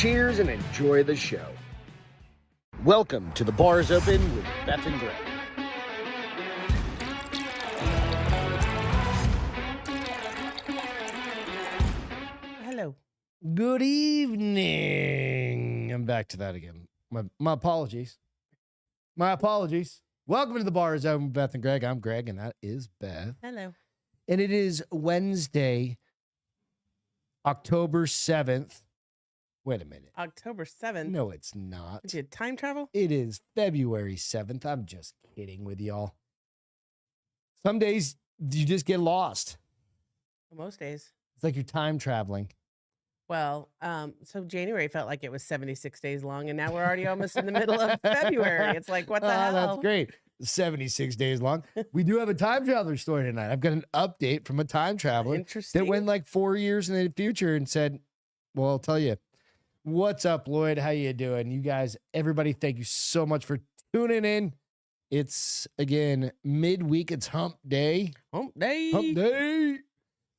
Cheers and enjoy the show. Welcome to The Bar's Open with Beth and Greg. Hello. Good evening. I'm back to that again. My apologies. My apologies. Welcome to The Bar's Open with Beth and Greg. I'm Greg, and that is Beth. Hello. And it is Wednesday, October 7th. Wait a minute. October 7th. No, it's not. Did you time travel? It is February 7th. I'm just kidding with y'all. Some days you just get lost. Most days. It's like you're time traveling. Well, so January felt like it was 76 days long, and now we're already almost in the middle of February. It's like, what the hell? That's great. 76 days long. We do have a time traveler story tonight. I've got an update from a time traveler that went like 4 years in the future and said, well, I'll tell you. What's up, Lloyd? How you doing? You guys, everybody, thank you so much for tuning in. It's, again, midweek. It's hump day. Hump day. Hump day.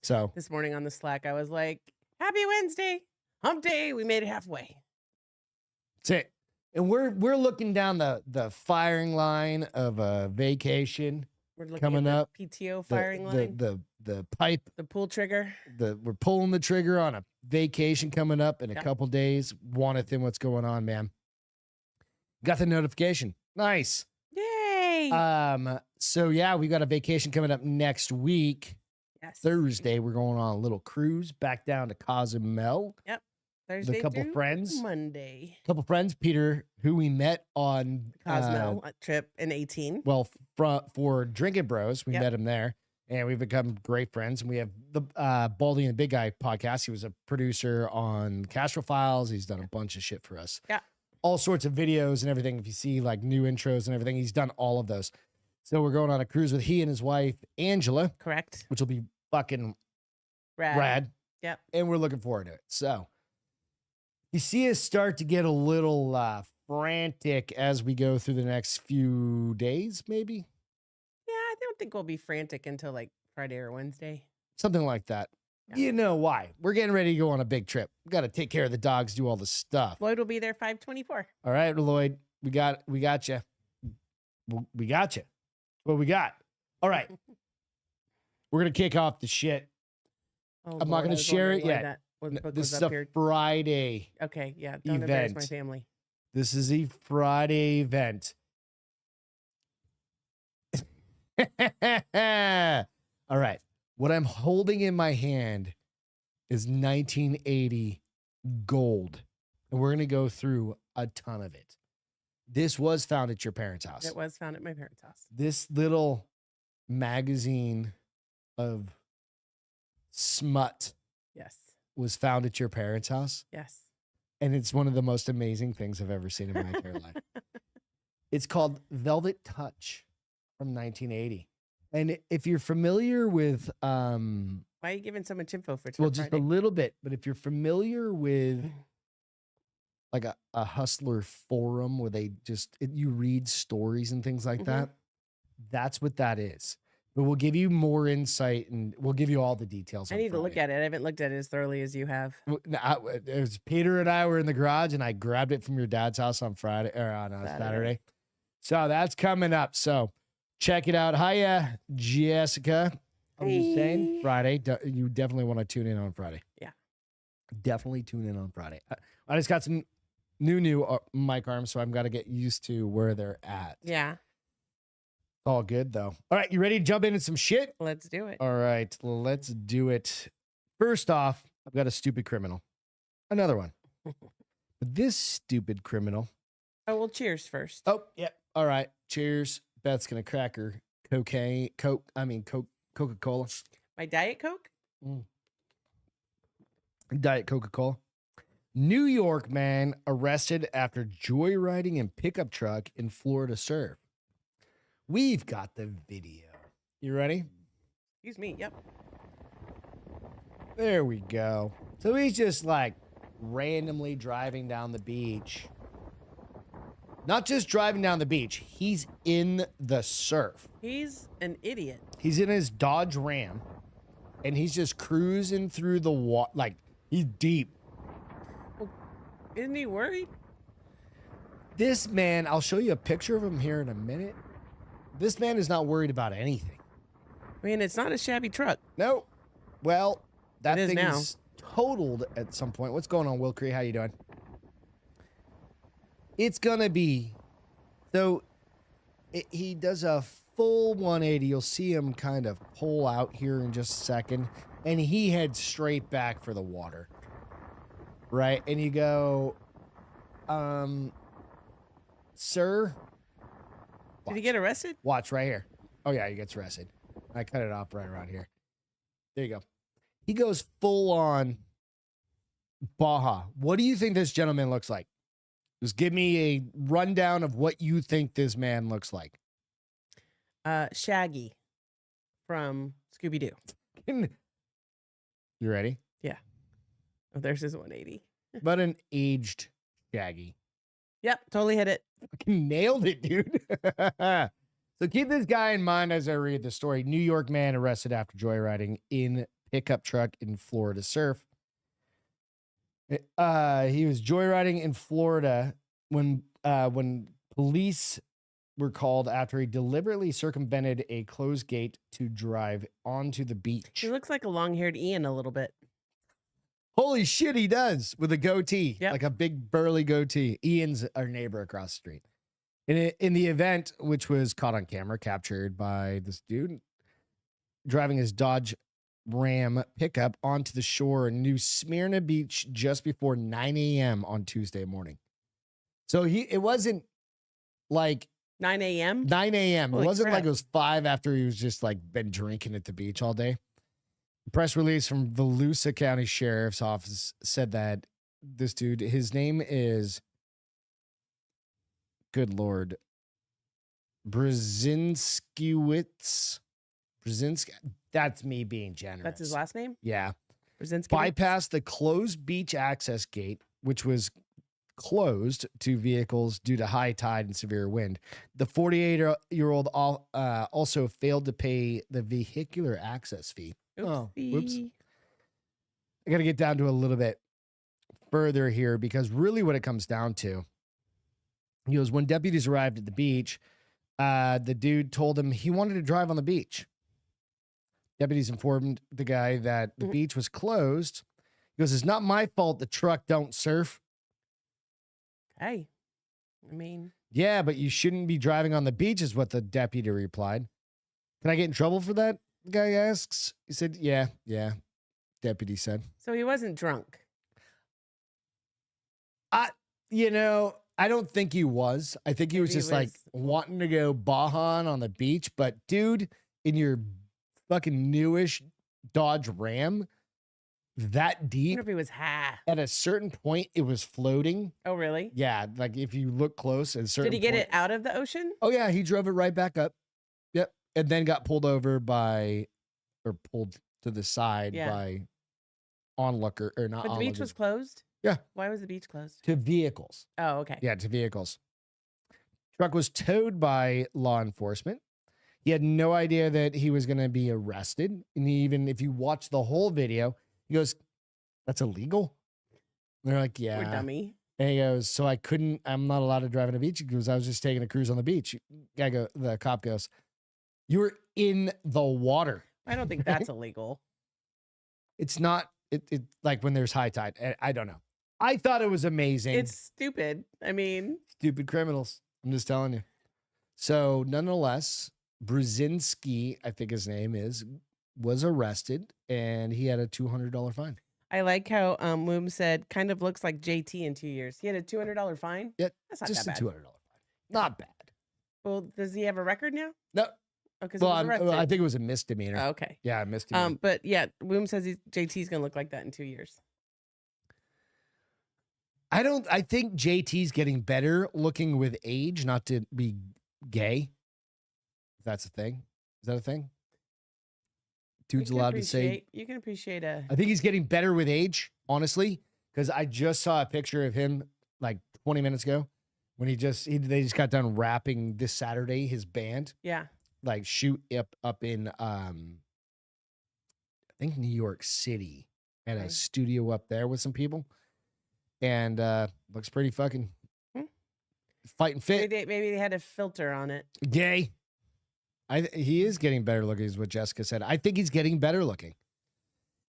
So this morning on the Slack, I was like, happy Wednesday. Hump day. We made it halfway. That's it. And we're looking down the firing line of a vacation. We're looking coming at up. PTO firing line. The pipe. The pull trigger. We're pulling the trigger on a vacation coming up in a couple days. Wanted in what's going on, man. Got the notification. Nice. Yay. So yeah, we got a vacation coming up next week. Yes. Thursday, we're going on a little cruise back down to Cozumel. Yep. Thursday With a couple through friends. Monday. Couple friends, Peter, who we met on Cosmo trip in 18. Well, for Drinking Bros, we met him there, and we've become great friends. And we have the Baldy and the Big Guy podcast. He was a producer on Castro Files. He's done a bunch of shit for us. Yeah. All sorts of videos and everything. If you see like new intros and everything, he's done all of those. So we're going on a cruise with he and his wife, Angela. Correct. Which will be fucking rad. Yep. And we're looking forward to it. So you see us start to get a little frantic as we go through the next few days, maybe? Yeah, I don't think we'll be frantic until like Friday or Wednesday. Something like that. Yeah. You know why? We're getting ready to go on a big trip. We got to take care of the dogs, do all the stuff. Lloyd will be there 5:24. All right, Lloyd, we got you. We got you. What we got? All right. We're going to kick off the shit. Oh, I'm not going to share it yet. This is a here. Friday. Okay, yeah. Don't embarrass my event. family. This is a Friday event. All right. What I'm holding in my hand is 1980 gold. And we're going to go through a ton of it. This was found at your parents' house. It was found at my parents' house. This little magazine of smut Yes. was found at your parents' house. Yes. And it's one of the most amazing things I've ever seen in my entire life. It's called Velvet Touch from 1980. And if you're familiar with Why are you giving so much info for well, just Friday? a little bit, but if you're familiar with like a hustler forum where they just you read stories and things like that, that's what that is. But we'll give you more insight and we'll give you all the details. I need to look at it. I haven't looked at it as thoroughly as you have. It was Peter and I were in the garage and I grabbed it from your dad's house on Friday or on Saturday. So that's coming up. So check it out. Hiya, Jessica. I'm just saying, Friday. You definitely want to tune in on Friday. Yeah. Definitely tune in on Friday. I just got some new mic arms, so I've got to get used to where they're at. Yeah. All good, though. All right, you ready to jump into some shit? Let's do it. All right, let's do it. First off, I've got a stupid criminal. Another one. But this stupid criminal. Oh, well, cheers first. Oh, yeah. All right. Cheers. Beth's going to crack her Coca-Cola. My Diet Coke? Diet Coca-Cola. New York man arrested after joyriding in pickup truck in Florida surf. We've got the video. You ready? Excuse me. Yep. There we go. So he's just like randomly driving down the beach. Not just driving down the beach. He's in the surf. He's an idiot. He's in his Dodge Ram. And he's just cruising through the water. Like, he's deep. Isn't he worried? This man, I'll show you a picture of him here in a minute. This man is not worried about anything. I mean, it's not a shabby truck. No. Well, that thing now. is totaled at some point. What's going on, Will Cree? How you doing? It's going to be... So, he does a full 180. You'll see him kind of pull out here in just a second. And he heads straight back for the water. Right? And you go, sir? Did he get arrested? Watch right here. Oh, yeah, he gets arrested. I cut it off right around here. There you go. He goes full on Baja. What do you think this gentleman looks like? Just give me a rundown of what you think this man looks like. Shaggy from Scooby-Doo. You ready? Yeah. Oh, there's his 180. But an aged Shaggy. Yep, totally hit it. Fucking nailed it, dude. So keep this guy in mind as I read the story. New York man arrested after joyriding in pickup truck in Florida surf. He was joyriding in Florida when police were called after he deliberately circumvented a closed gate to drive onto the beach. He looks like a long-haired Ian a little bit. Holy shit, he does, with a goatee, Yep. like a big burly goatee. Ian's our neighbor across the street. In the event, which was caught on camera, captured by this dude driving his Dodge Ram pickup onto the shore in New Smyrna Beach just before 9 a.m. on Tuesday morning. So it wasn't like 9 a.m.? 9 a.m. It Holy wasn't crap. like it was 5 after he was just like been drinking at the beach all day. Press release from Volusia County Sheriff's Office said that this dude, his name is, good Lord, Brzezinskiewicz. Brzezinski. That's me being generous. That's his last name? Yeah. Brzezinski? Bypassed the closed beach access gate, which was closed to vehicles due to high tide and severe wind. The 48-year-old also failed to pay the vehicular access fee. Oh, whoops. I got to get down to a little bit further here because really what it comes down to, he goes, when deputies arrived at the beach, the dude told him he wanted to drive on the beach. Deputies informed the guy that the beach was closed. He goes, it's not my fault the truck don't surf. Hey, I mean. Yeah, but you shouldn't be driving on the beach is what the deputy replied. Can I get in trouble for that? The guy asks. He said, yeah, deputy said. So he wasn't drunk. I don't think he was. I think he was just like wanting to go Baja on the beach. But dude, in your fucking newish Dodge Ram, that I deep, wonder if he was high. at a certain point, it was floating. Oh, really? Yeah, like if you look close at a certain Did he get point, it out of the ocean? Oh, yeah, he drove it right back up. Yep. And then got pulled over pulled to the side by onlooker, or not But the beach was closed? Yeah. Why was the beach closed? To vehicles. Oh, okay. Yeah, to vehicles. Truck was towed by law enforcement. He had no idea that he was going to be arrested. And even if you watch the whole video, he goes, that's illegal? And they're like, yeah. Poor dummy. And he goes, so I'm not allowed to drive on a beach. He goes, I was just taking a cruise on the beach. The cop goes, you were in the water. I don't think that's illegal. It's not, it like when there's high tide. I don't know. I thought it was amazing. It's stupid. I mean. Stupid criminals. I'm just telling you. So nonetheless, Brzezinski, I think his name is, was arrested and he had a $200 fine. I like how Moom said, kind of looks like JT in 2 years. He had a $200 fine? Yeah, that's not just that a bad. $200 fine. Not bad. Well, does he have a record now? No. Oh, because Well, he was arrested. I think it was a misdemeanor. Oh, okay. Yeah, a misdemeanor. But yeah, Moom says JT's gonna look like that in 2 years. I think JT's getting better looking with age, not to be gay. If that's a thing. Is that a thing? Dude's allowed to say. You can appreciate a. I think he's getting better with age, honestly, because I just saw a picture of him like 20 minutes ago when they just got done rapping this Saturday, his band. Yeah. Like shoot up in I think New York City at a studio up there with some people. and looks pretty fucking fighting fit. Maybe they had a filter on it. Gay. He is getting better looking, is what Jessica said. I think he's getting better looking.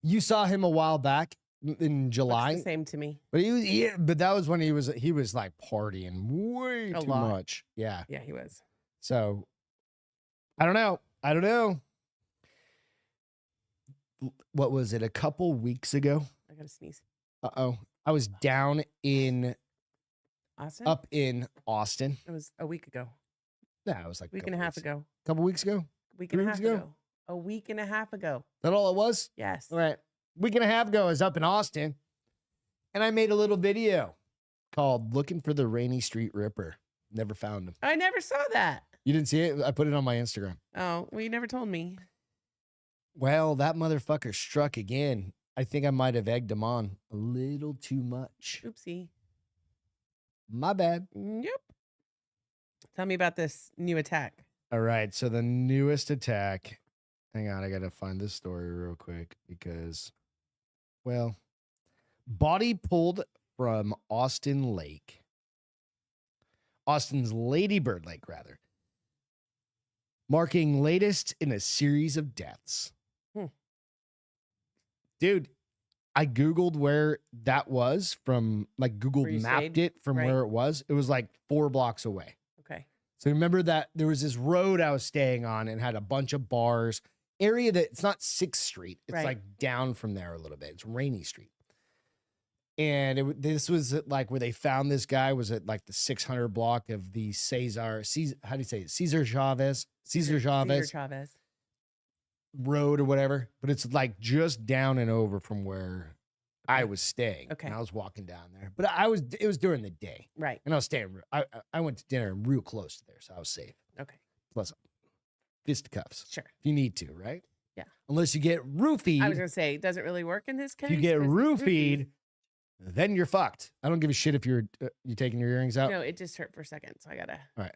You saw him a while back in July. Looks the same to me. But that was when he was like partying way too much. Yeah. Yeah, he was. So I don't know. What was it? A couple weeks ago? I gotta sneeze. Uh-oh. I was down in Austin? Up in Austin. It was a week ago. Yeah, it was like a week and a half ago. A couple weeks ago? Week and a half ago. A week and a half ago. That all it was? Yes. All right. Week and a half ago, I was up in Austin, and I made a little video called Looking for the Rainy Street Ripper. Never found him. I never saw that. You didn't see it? I put it on my Instagram. Oh, well, you never told me. Well, that motherfucker struck again. I think I might have egged him on a little too much. Oopsie. My bad. Yep. Tell me about this new attack. All right. So the newest attack. Hang on. I got to find this story real quick because, well, body pulled from Austin's Ladybird Lake, rather. Marking latest in a series of deaths. Dude, I Googled where that was from, like Google mapped it from where it was. It was like 4 blocks away. Okay. So remember that there was this road I was staying on and had a bunch of bars. Area that it's not 6th Street. It's like down from there a little bit. It's Rainy Street. And this was like where they found this guy was at like the 600 block of the Cesar, how do you say it? Cesar Chavez road or whatever. But it's like just down and over from where I was staying. Okay. And I was walking down there. But it was during the day. Right. And I was staying, I went to dinner real close to there, so I was safe. Okay. Plus fisticuffs. Sure. If you need to, right? Yeah. Unless you get roofied. I was going to say, it doesn't really work in this case. If you get roofied, then you're fucked. I don't give a shit if you're taking your earrings out. No, it just hurt for a second, so I got to. All right.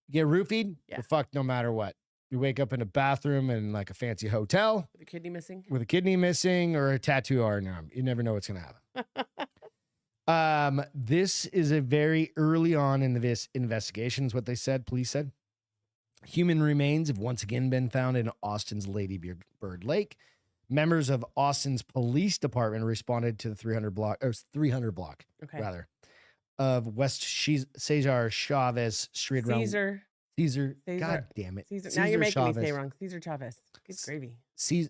You get roofied, you're fucked no matter what. You wake up in a bathroom in like a fancy hotel. With a kidney missing? With a kidney missing or a tattoo on your arm. You never know what's going to happen. This is a very early on in this investigation, is what they said. Police said. Human remains have once again been found in Austin's Ladybird Lake. Members of Austin's police department responded to the 300 block of West Cesar Chavez Street. Caesar. God damn it. Caesar. Now you're making me say wrong. Cesar Chavez. Good gravy.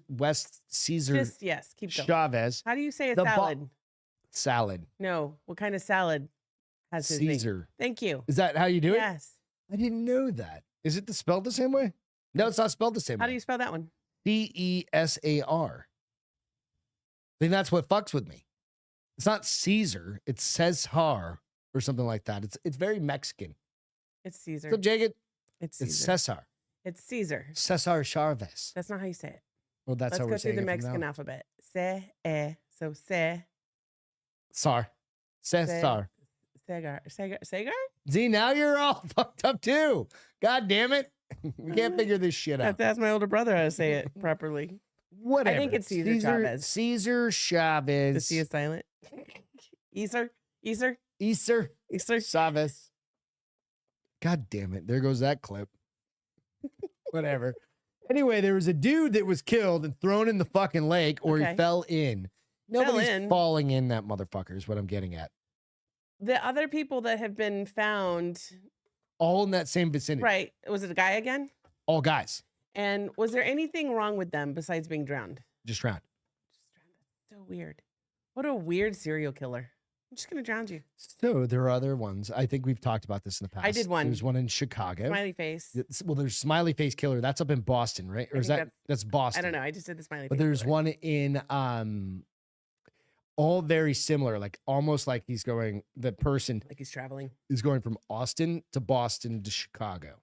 West Caesar. Just, yes, keep going. Chavez. How do you say a salad? Salad. No. What kind of salad has his name? Caesar. Thank you. Is that how you do it? Yes. I didn't know that. Is it spelled the same way? No, it's not spelled the same way. How do you spell that one? Cesar. I think that's what fucks with me. It's not Caesar. It's Cesar or something like that. It's very Mexican. It's Caesar. So, Jacob, it's Caesar. It's Cesar. It's Caesar. Cesar Chavez. That's not how you say it. Well, that's how we're saying it. Let's go through the Mexican alphabet. Se. So se. Sar. Cesar. Segar? See, now you're all fucked up too. God damn it. We can't figure this shit out. I have to ask my older brother how to say it properly. Whatever. I think it's Caesar Chavez. Caesar Chavez. The C is silent. Easter. Chavez. God damn it. There goes that clip. Whatever. Anyway, there was a dude that was killed and thrown in the fucking lake, or he fell in. Nobody's falling in that motherfucker is what I'm getting at. The other people that have been found. All in that same vicinity. Right. Was it a guy again? All guys. And was there anything wrong with them besides being drowned? Just drowned. So weird. What a weird serial killer. I'm just going to drown you. So there are other ones. I think we've talked about this in the past. I did one. There's one in Chicago. Smiley face. Well, there's Smiley Face Killer. That's up in Boston, right? Or is that's Boston? I don't know. I just did the Smiley Face. But there's killer. one in all very similar, like almost like he's going, the person like he's traveling is going from Austin to Boston to Chicago.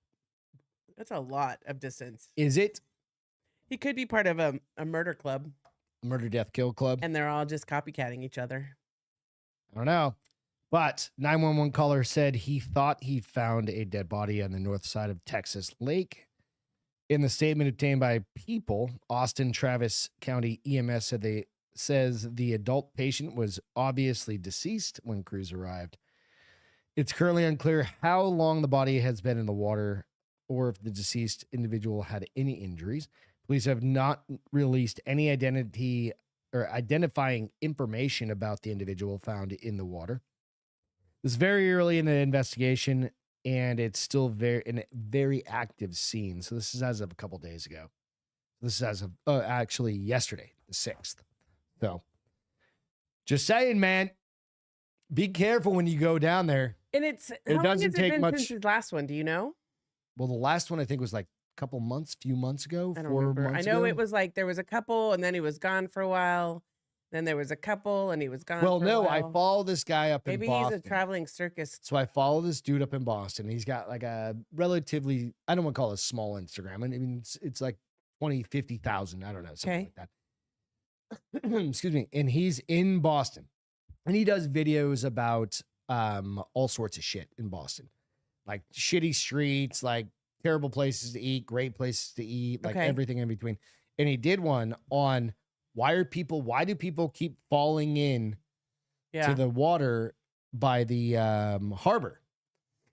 That's a lot of distance. Is it? He could be part of a murder club. Murder, death, kill club. And they're all just copycatting each other. I don't know. But 911 caller said he thought he found a dead body on the north side of Texas Lake. In the statement obtained by People, Austin Travis County EMS said they says the adult patient was obviously deceased when crews arrived. It's currently unclear how long the body has been in the water or if the deceased individual had any injuries. Police have not released any identity or identifying information about the individual found in the water. It's very early in the investigation, and it's still in a very active scene. So this is as of a couple days ago. This is as of actually yesterday, the 6th. So just saying, man, be careful when you go down there. And it doesn't take much since his last one. Do you know? Well, the last one I think was like a couple months, few months ago, I don't 4 remember. months I know ago. it was like there was a couple, and then he was gone for a while. Then there was a couple, and he was gone. Well, for a no, while. I follow this guy up Maybe in Boston. he's a traveling circus. So I follow this dude up in Boston. He's got like a relatively, I don't want to call it a small Instagram. I mean, it's like 20, 50,000. I don't know, something like that. Excuse me. And he's in Boston. And he does videos about all sorts of shit in Boston. Like shitty streets, like terrible places to eat, great places to eat, like everything in between. And he did one on why do people keep falling in to the water by the harbor,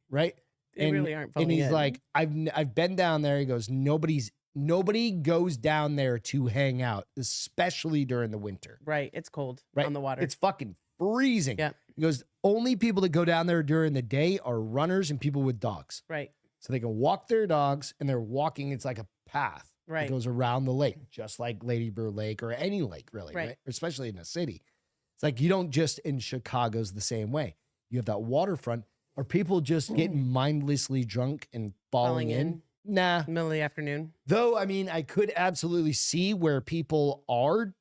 right? They really aren't falling in. And he's like, I've been down there. He goes, nobody goes down there to hang out, especially during the winter. Right. It's cold right? on the water. It's fucking freezing. Yeah. He goes, only people that go down there during the day are runners and people with dogs. Right. So they can walk their dogs, and they're walking. It's like a path. Right. It goes around the lake, just like Lady Bird Lake or any lake, really, right? Especially in a city. It's like you don't just in Chicago's the same way. You have that waterfront. Are people just getting mindlessly drunk and falling in? Nah. Middle of the afternoon. Though, I mean, I could absolutely see where people are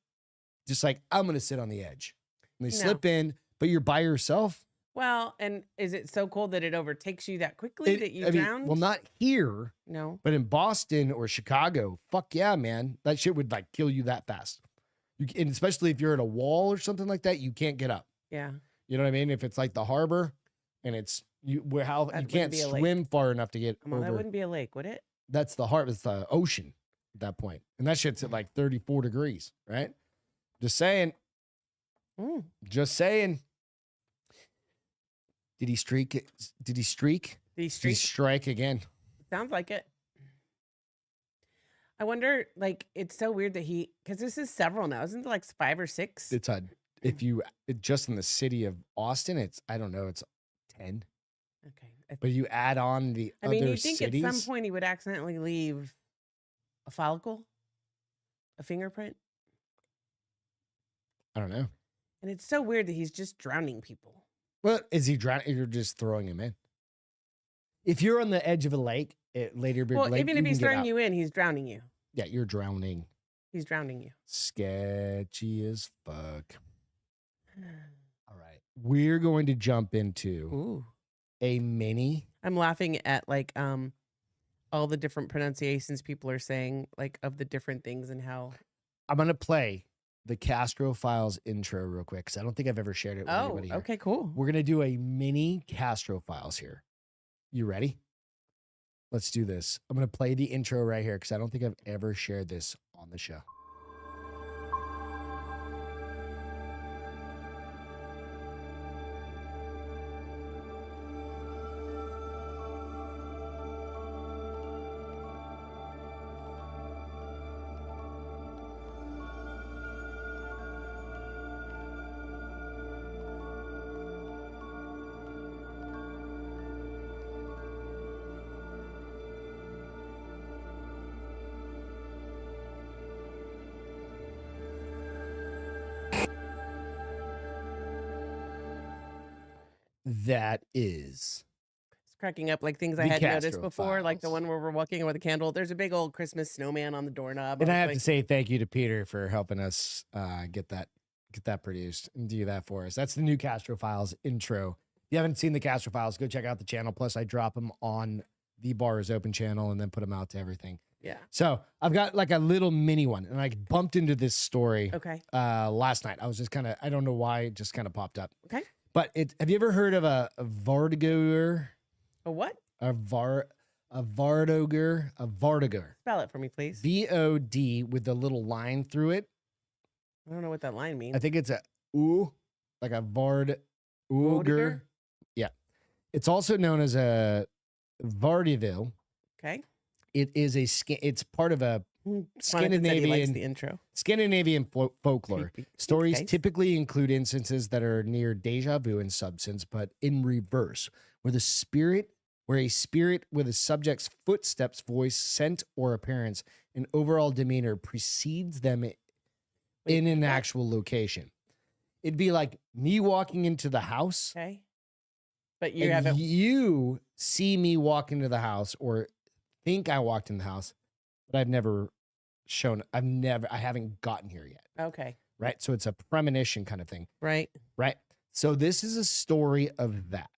just like, I'm going to sit on the edge. And they slip in, but you're by yourself. Well, and is it so cold that it overtakes you that quickly that you drown? Well, not here. No. But in Boston or Chicago, fuck yeah, man. That shit would like kill you that fast. And especially if you're at a wall or something like that, you can't get up. Yeah. You know what I mean? If it's like the harbor and it's you can't swim far enough to get over. That wouldn't be a lake, would it? That's the harbor. It's the ocean at that point. And that shit's at like 34 degrees, right? Just saying. Just saying. Did he streak? Did he streak? Did he strike again? Sounds like it. I wonder, like, it's so weird that because this is several now. Isn't it like 5 or 6? It's just in the city of Austin, it's 10. Okay. But you add on the other you think cities? at some point he would accidentally leave a follicle, a fingerprint? I don't know. And it's so weird that he's just drowning people. Well, is he drowning? You're just throwing him in. If you're on the edge of a lake, lake, even if he's throwing you in, he's drowning you. Yeah, you're drowning. He's drowning you. Sketchy as fuck. All right. We're going to jump into a mini. I'm laughing at like all the different pronunciations people are saying, like of the different things and how. I'm going to play the Castro Files intro real quick because I don't think I've ever shared it with anybody here. Okay, cool. We're going to do a mini Castro Files here. You ready? Let's do this. I'm going to play the intro right here because I don't think I've ever shared this on the show. That is. It's cracking up like things I had noticed before, like the one where we're walking with a candle. There's a big old Christmas snowman on the doorknob. And I have to say thank you to Peter for helping us get that produced and do that for us. That's the new Castro Files intro. If you haven't seen the Castro Files, go check out the channel. Plus, I drop them on the Bar is Open channel and then put them out to everything. Yeah. So I've got like a little mini one, and I bumped into this story. Okay. Last night, I was just I don't know why, it just kind of popped up. Okay. But have you ever heard of a vartigoer? A what? A vartigoer. Spell it for me, please. VOD with the little line through it. I don't know what that line means. I think it's a ooh, like a Vardoger. Yeah. It's also known as a Vardeville. Okay. It is it's part of a Scandinavian folklore. Stories typically include instances that are near deja vu in substance, but in reverse, where a spirit with a subject's footsteps, voice, scent, or appearance, and overall demeanor precedes them in an actual location. It'd be like me walking into the house. Okay. But you see me walk into the house or think I walked in the house, but I haven't gotten here yet. Okay. Right? So it's a premonition kind of thing. Right. Right. So this is a story of that.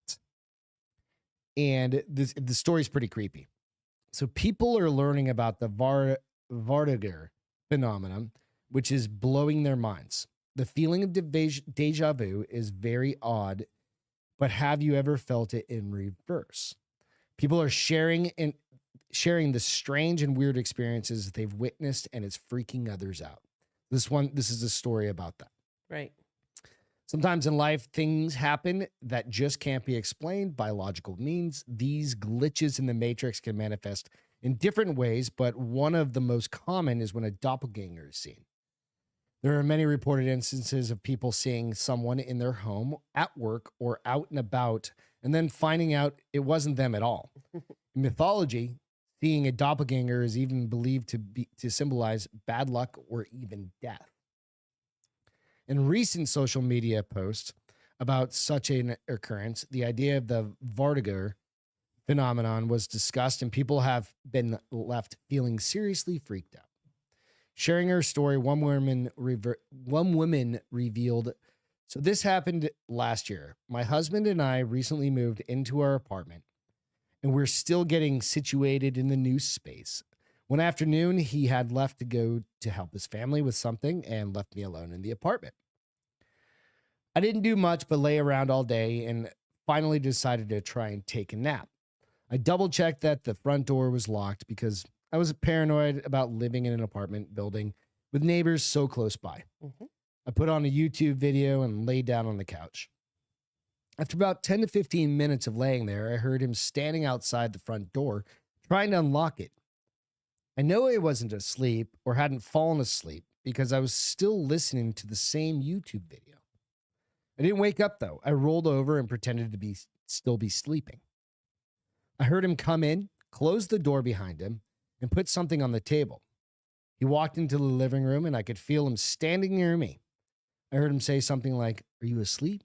And the story's pretty creepy. So people are learning about the Vardoger phenomenon, which is blowing their minds. The feeling of deja vu is very odd, but have you ever felt it in reverse? People are sharing the strange and weird experiences they've witnessed, and it's freaking others out. This is a story about that. Right. Sometimes in life, things happen that just can't be explained by logical means. These glitches in the matrix can manifest in different ways, but one of the most common is when a doppelganger is seen. There are many reported instances of people seeing someone in their home, at work, or out and about, and then finding out it wasn't them at all. In mythology, seeing a doppelganger is even believed to symbolize bad luck or even death. In recent social media posts about such an occurrence, the idea of the Vardoger phenomenon was discussed, and people have been left feeling seriously freaked out. Sharing her story, one woman revealed, so this happened last year. My husband and I recently moved into our apartment, and we're still getting situated in the new space. One afternoon, he had left to go to help his family with something and left me alone in the apartment. I didn't do much but lay around all day and finally decided to try and take a nap. I double-checked that the front door was locked because I was paranoid about living in an apartment building with neighbors so close by. Mm-hmm. I put on a YouTube video and laid down on the couch. After about 10 to 15 minutes of laying there, I heard him standing outside the front door, trying to unlock it. I know I wasn't asleep or hadn't fallen asleep because I was still listening to the same YouTube video. I didn't wake up, though. I rolled over and pretended to still be sleeping. I heard him come in, close the door behind him, and put something on the table. He walked into the living room, and I could feel him standing near me. I heard him say something like, "Are you asleep?"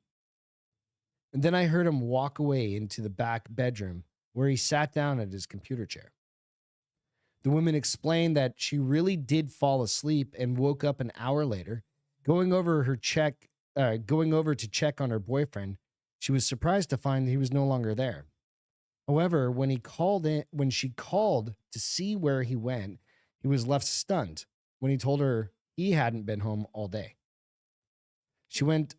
And then I heard him walk away into the back bedroom where he sat down at his computer chair. The woman explained that she really did fall asleep and woke up an hour later, going over to check on her boyfriend. She was surprised to find he was no longer there. However, when she called to see where he went, he was left stunned when he told her he hadn't been home all day. She went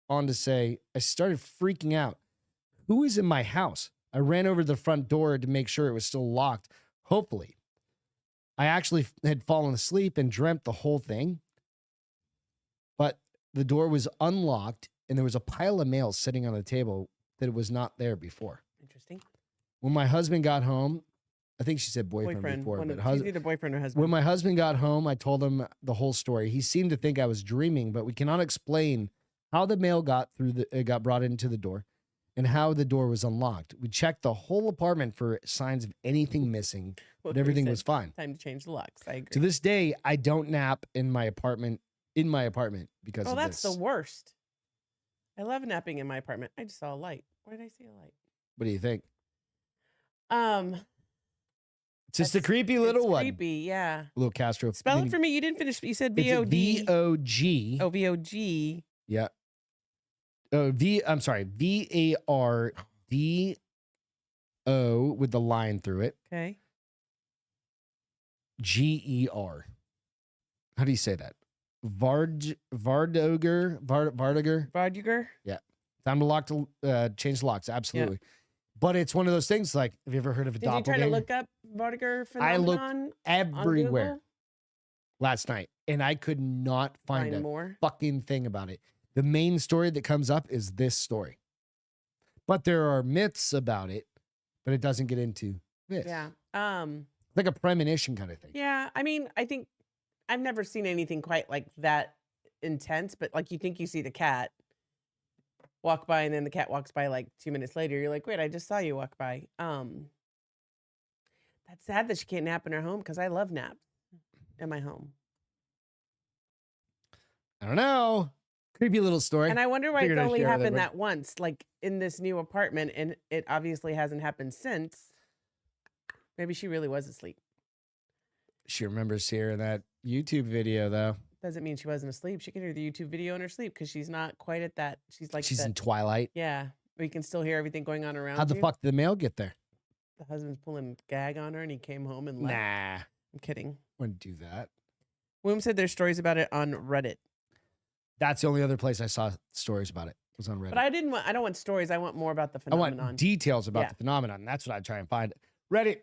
on to say, "I started freaking out. Who is in my house? I ran over to the front door to make sure it was still locked. Hopefully. I actually had fallen asleep and dreamt the whole thing. But the door was unlocked and there was a pile of mail sitting on the table that it was not there before." Interesting. When my husband got home, I think she said boyfriend before, but either boyfriend or husband. When my husband got home, I told him the whole story. He seemed to think I was dreaming, but we cannot explain how the mail got brought into the door and how the door was unlocked. We checked the whole apartment for signs of anything missing, but everything was fine. Time to change the locks. I agree. To this day, I don't nap in my apartment because of this. Oh, that's the worst. I love napping in my apartment. I just saw a light. Why did I see a light? What do you think? It's just a creepy little one. Creepy, yeah. Little Castro. Spell it for me. You didn't finish. You said V-O-D. V-O-G. Oh, V-O-G. Yeah. I'm sorry. V-A-R-D-O with the line through it. Okay. G-E-R. How do you say that? Vardoger? Vardoger? Yeah. Time to change the locks. Absolutely. Yeah. But it's one of those things like, have you ever heard of a doppelganger? Did you try to look up Vardoger phenomenon? I looked everywhere. last night, and I could not find a more fucking thing about it. The main story that comes up is this story. But there are myths about it, but it doesn't get into this. Yeah. Like a premonition kind of thing. Yeah. I mean, I think I've never seen anything quite like that intense, but like you think you see the cat walk by and then the cat walks by like 2 minutes later. You're like, wait, I just saw you walk by. That's sad that she can't nap in her home because I love naps in my home. I don't know. Creepy little story. And I wonder why it's only happened that once, like in this new apartment, and it obviously hasn't happened since. Maybe she really was asleep. She remembers hearing that YouTube video, though. Doesn't mean she wasn't asleep. She can hear the YouTube video in her sleep because she's not quite at that. She's in Twilight. Yeah. We can still hear everything going on around How the fuck did the mail get there? The husband's pulling gag on her and he came home and left. Nah. I'm kidding. Wouldn't do that. William said there's stories about it on Reddit. That's the only other place I saw stories about it. Was on Reddit. But I don't want stories. I want more about the phenomenon. I want details about the phenomenon. That's what I try and find. Reddit,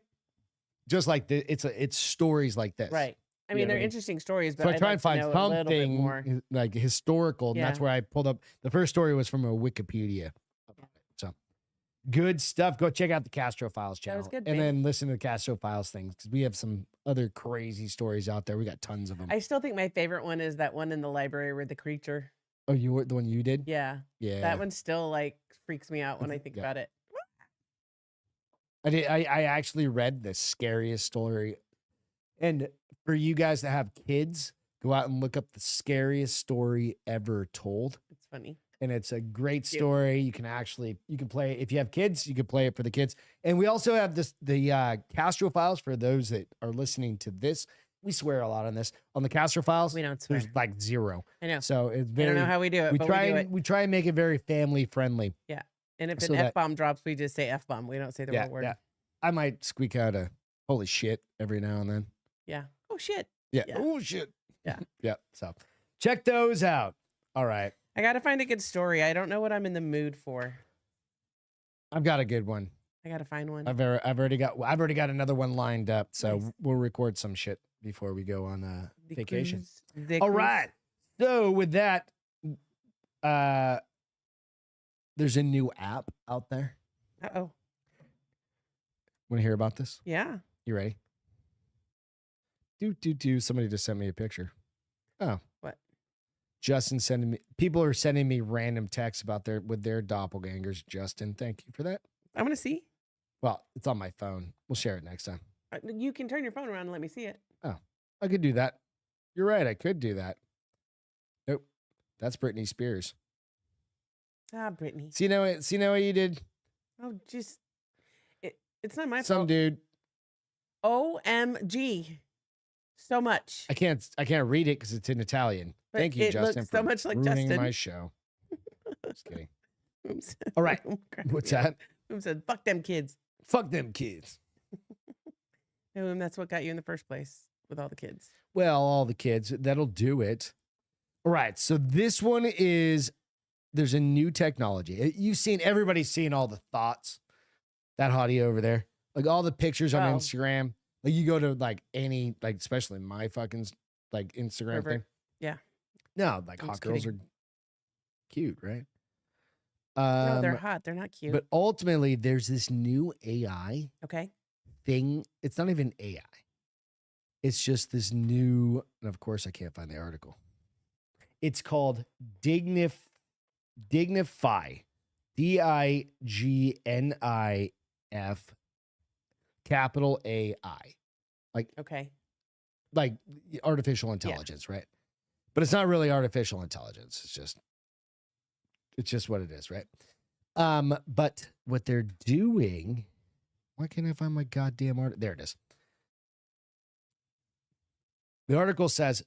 just like it's stories like this. Right. I mean, they're interesting stories, but so I try and find something more like historical, and that's where I pulled up. The first story was from a Wikipedia. So good stuff. Go check out the Castro Files channel. That was good, and then listen to the Castro Files things because we have some other crazy stories out there. We got tons of them. I still think my favorite one is that one in the library where the creature. Oh, you were the one you did? Yeah. Yeah. That one still like freaks me out when I think about it. I actually read the scariest story. And for you guys that have kids, go out and look up the scariest story ever told. It's funny. And it's a great story. You can play it. If you have kids, you can play it for the kids. And we also have the Castro Files for those that are listening to this. We swear a lot on this. On the Castro Files, we don't swear. There's like 0. I know. So it's very. I don't know how we do it. We try and make it very family friendly. Yeah. And if an F-bomb drops, we just say F-bomb. We don't say the real word. Yeah. I might squeak out a holy shit every now and then. Yeah. Oh shit. Yeah. Oh shit. Yeah. Yeah. So check those out. All right. I got to find a good story. I don't know what I'm in the mood for. I've got a good one. I got to find one. I've already got another one lined up. So we'll record some shit before we go on vacation. All right. So with that, there's a new app out there. Uh-oh. Want to hear about this? Yeah. You ready? Somebody just sent me a picture. Oh. What? People are sending me random texts about their doppelgangers. Justin, thank you for that. I'm going to see. Well, it's on my phone. We'll share it next time. You can turn your phone around and let me see it. Oh, I could do that. You're right. I could do that. Nope. That's Britney Spears. Ah, Britney. See now what you did? Oh, just it's not my fault. Some dude. OMG. So much. I can't read it because it's in Italian. But thank you, Justin, looks so much like ruining Justin. my show. Just kidding. Oops. All right. What's that? Who said, fuck them kids? Fuck them kids. No, that's what got you in the first place with all the kids. Well, all the kids. That'll do it. All right. So this one is, there's a new technology. Everybody's seen all the thoughts. That hottie over there. Like all the pictures on Instagram. Like you go to like any, like especially my fucking like Instagram thing. Yeah. No, like hot girls are cute, right? No, they're hot. They're not cute. But ultimately, there's this new AI thing. It's not even AI. It's just this new, and of course, I can't find the article. It's called Dignify. DIGNIF capital AI. Like artificial intelligence, right? But it's not really artificial intelligence. It's just what it is, right? But what they're doing, why can't I find my goddamn article? There it is. The article says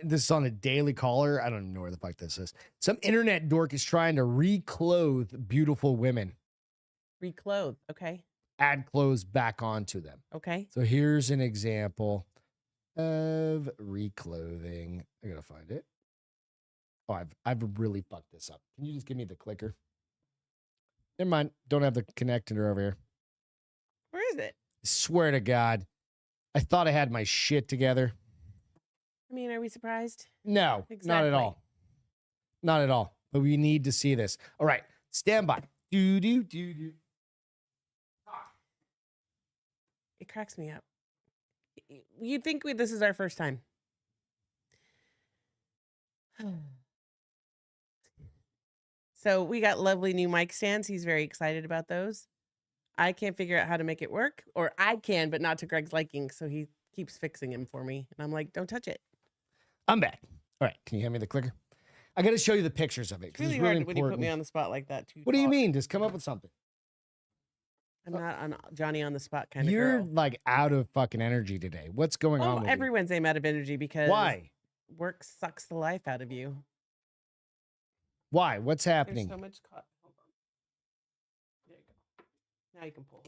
this is on a Daily Caller. I don't even know where the fuck this is. Some internet dork is trying to reclothe beautiful women. Reclothe, okay. Add clothes back onto them. Okay. So here's an example of reclothing. I gotta find it. Oh, I've really fucked this up. Can you just give me the clicker? Never mind. Don't have the connector over here. Where is it? I swear to God. I thought I had my shit together. I mean, are we surprised? No, not at all. Not at all. But we need to see this. All right, stand by. Do. It cracks me up. You'd think this is our first time. So we got lovely new mic stands. He's very excited about those. I can't figure out how to make it work, or I can, but not to Greg's liking. So he keeps fixing him for me. And I'm like, don't touch it. I'm back. All right. Can you hand me the clicker? I got to show you the pictures of it. It's really hard when you put me on the spot like that. What do you mean? Just come up with something. I'm not on Johnny on the spot kind of girl. You're like out of fucking energy today. What's going on with every you? Wednesday I'm out of energy because why? Work sucks the life out of you. Why? What's happening? There's so much cotton. Hold on. There you go. Now you can pull.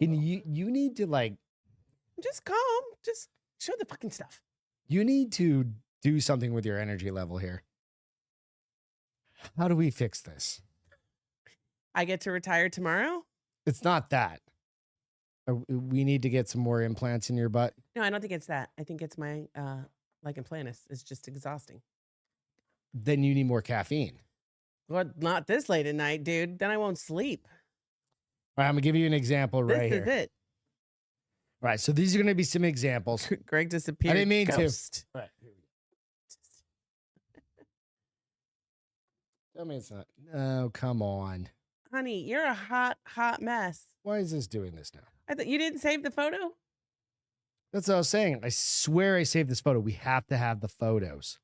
You need to like just calm. Just show the fucking stuff. You need to do something with your energy level here. How do we fix this? I get to retire tomorrow? It's not that. We need to get some more implants in your butt. No, I don't think it's that. I think it's my lichen planus. It's just exhausting. Then you need more caffeine. Well, not this late at night, dude. Then I won't sleep. All right, I'm gonna give you an example right here. This is it. All right, so these are gonna be some examples. Greg disappeared. I didn't mean Ghost. to. All right, here we go. Tell me it's not. Oh, come on. Honey, you're a hot, hot mess. Why is this doing this now? I thought you didn't save the photo? That's what I was saying. I swear I saved this photo. We have to have the photos.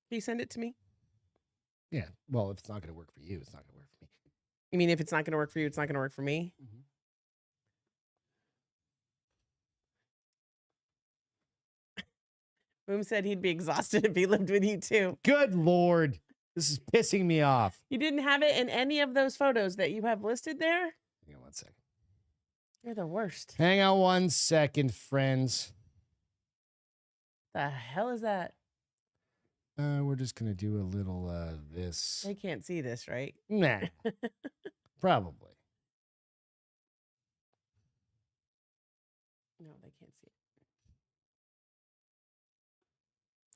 Can you send it to me? Yeah. Well, if it's not going to work for you, it's not going to work for me. You mean if it's not going to work for you, it's not going to work for me? Mm-hmm. Boom said he'd be exhausted if he lived with you too. Good Lord. This is pissing me off. You didn't have it in any of those photos that you have listed there? Hang on 1 second. You're the worst. Hang on 1 second, friends. The hell is that? We're just going to do a little this. They can't see this, right? Nah. Probably. No, they can't see it.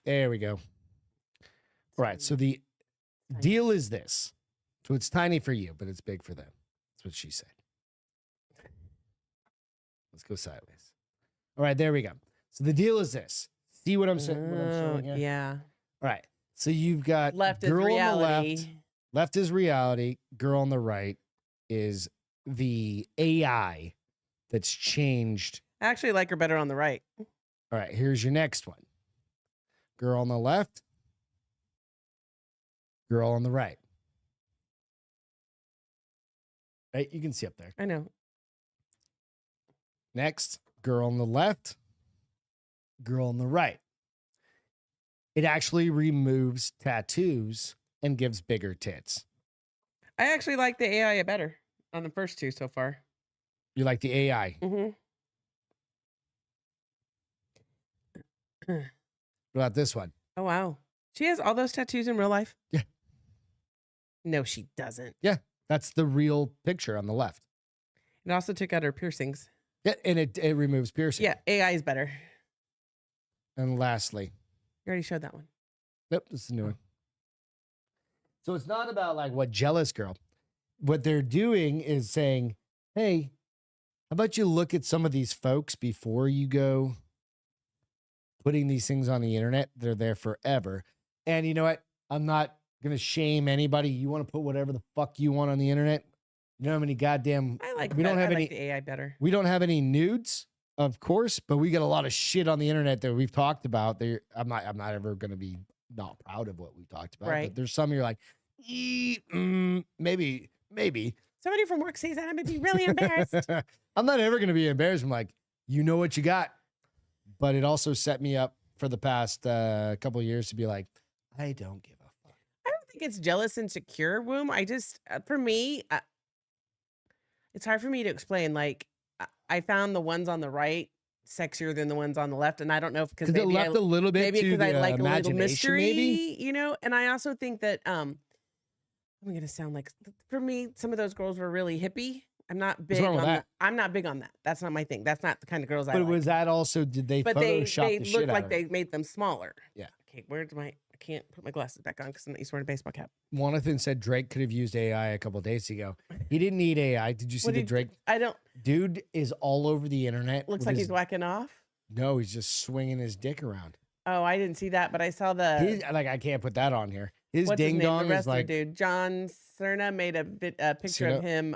There we go. All right. So the deal is this. So it's tiny for you, but it's big for them. That's what she said. Let's go sideways. All right. There we go. So the deal is this. See what I'm showing here? Yeah. All right. So you've got left is girl reality. on the left. Left is reality. Girl on the right is the AI that's changed. I actually like her better on the right. All right. Here's your next one. Girl on the left. Girl on the right. Right? You can see up there. I know. Next, girl on the left. Girl on the right. It actually removes tattoos and gives bigger tits. I actually like the AI better on the first two so far. You like the AI? Mm-hmm. What about this one? Oh, wow. She has all those tattoos in real life? Yeah. No, she doesn't. Yeah. That's the real picture on the left. It also took out her piercings. Yeah, and it removes piercing. Yeah, AI is better. And lastly. You already showed that one. Yep, this is a new one. So it's not about like what jealous girl. What they're doing is saying, hey, how about you look at some of these folks before you go putting these things on the internet? They're there forever. And you know what? I'm not going to shame anybody. You want to put whatever the fuck you want on the internet? You don't have any goddamn... We don't have any the AI better. We don't have any nudes, of course, but we got a lot of shit on the internet that we've talked about. I'm not ever going to be not proud of what we talked about. Right. But there's some you're like, maybe. Somebody from work sees that, I'm going to be really embarrassed. I'm not ever going to be embarrassed. I'm like, you know what you got. But it also set me up for the past couple of years to be like, I don't give a fuck. I don't think it's jealous and secure, Womb. I just, for me, it's hard for me to explain. Like, I found the ones on the right sexier than the ones on the left, and I don't know if because it left a little bit maybe to because I the like a little imagination, mystery, maybe? you know. And I also think that I'm gonna sound like, for me, some of those girls were really hippie. I'm not big on that. I'm not big on that. That's not my thing. That's not the kind of girls I like. But was that also, did they but Photoshop they the shit looked out like of they it? made them smaller. Yeah. Okay, I can't put my glasses back on because I'm not used to wearing a baseball cap. Jonathan said Drake could have used AI a couple of days ago. He didn't need AI. Did you see the Drake? I don't. Dude is all over the internet. Looks like he's whacking off. No, he's just swinging his dick around. Oh, I didn't see that, but I saw the. I can't put that on here. His what's ding his name? dong The is like. Dude, John Cerna made a picture of him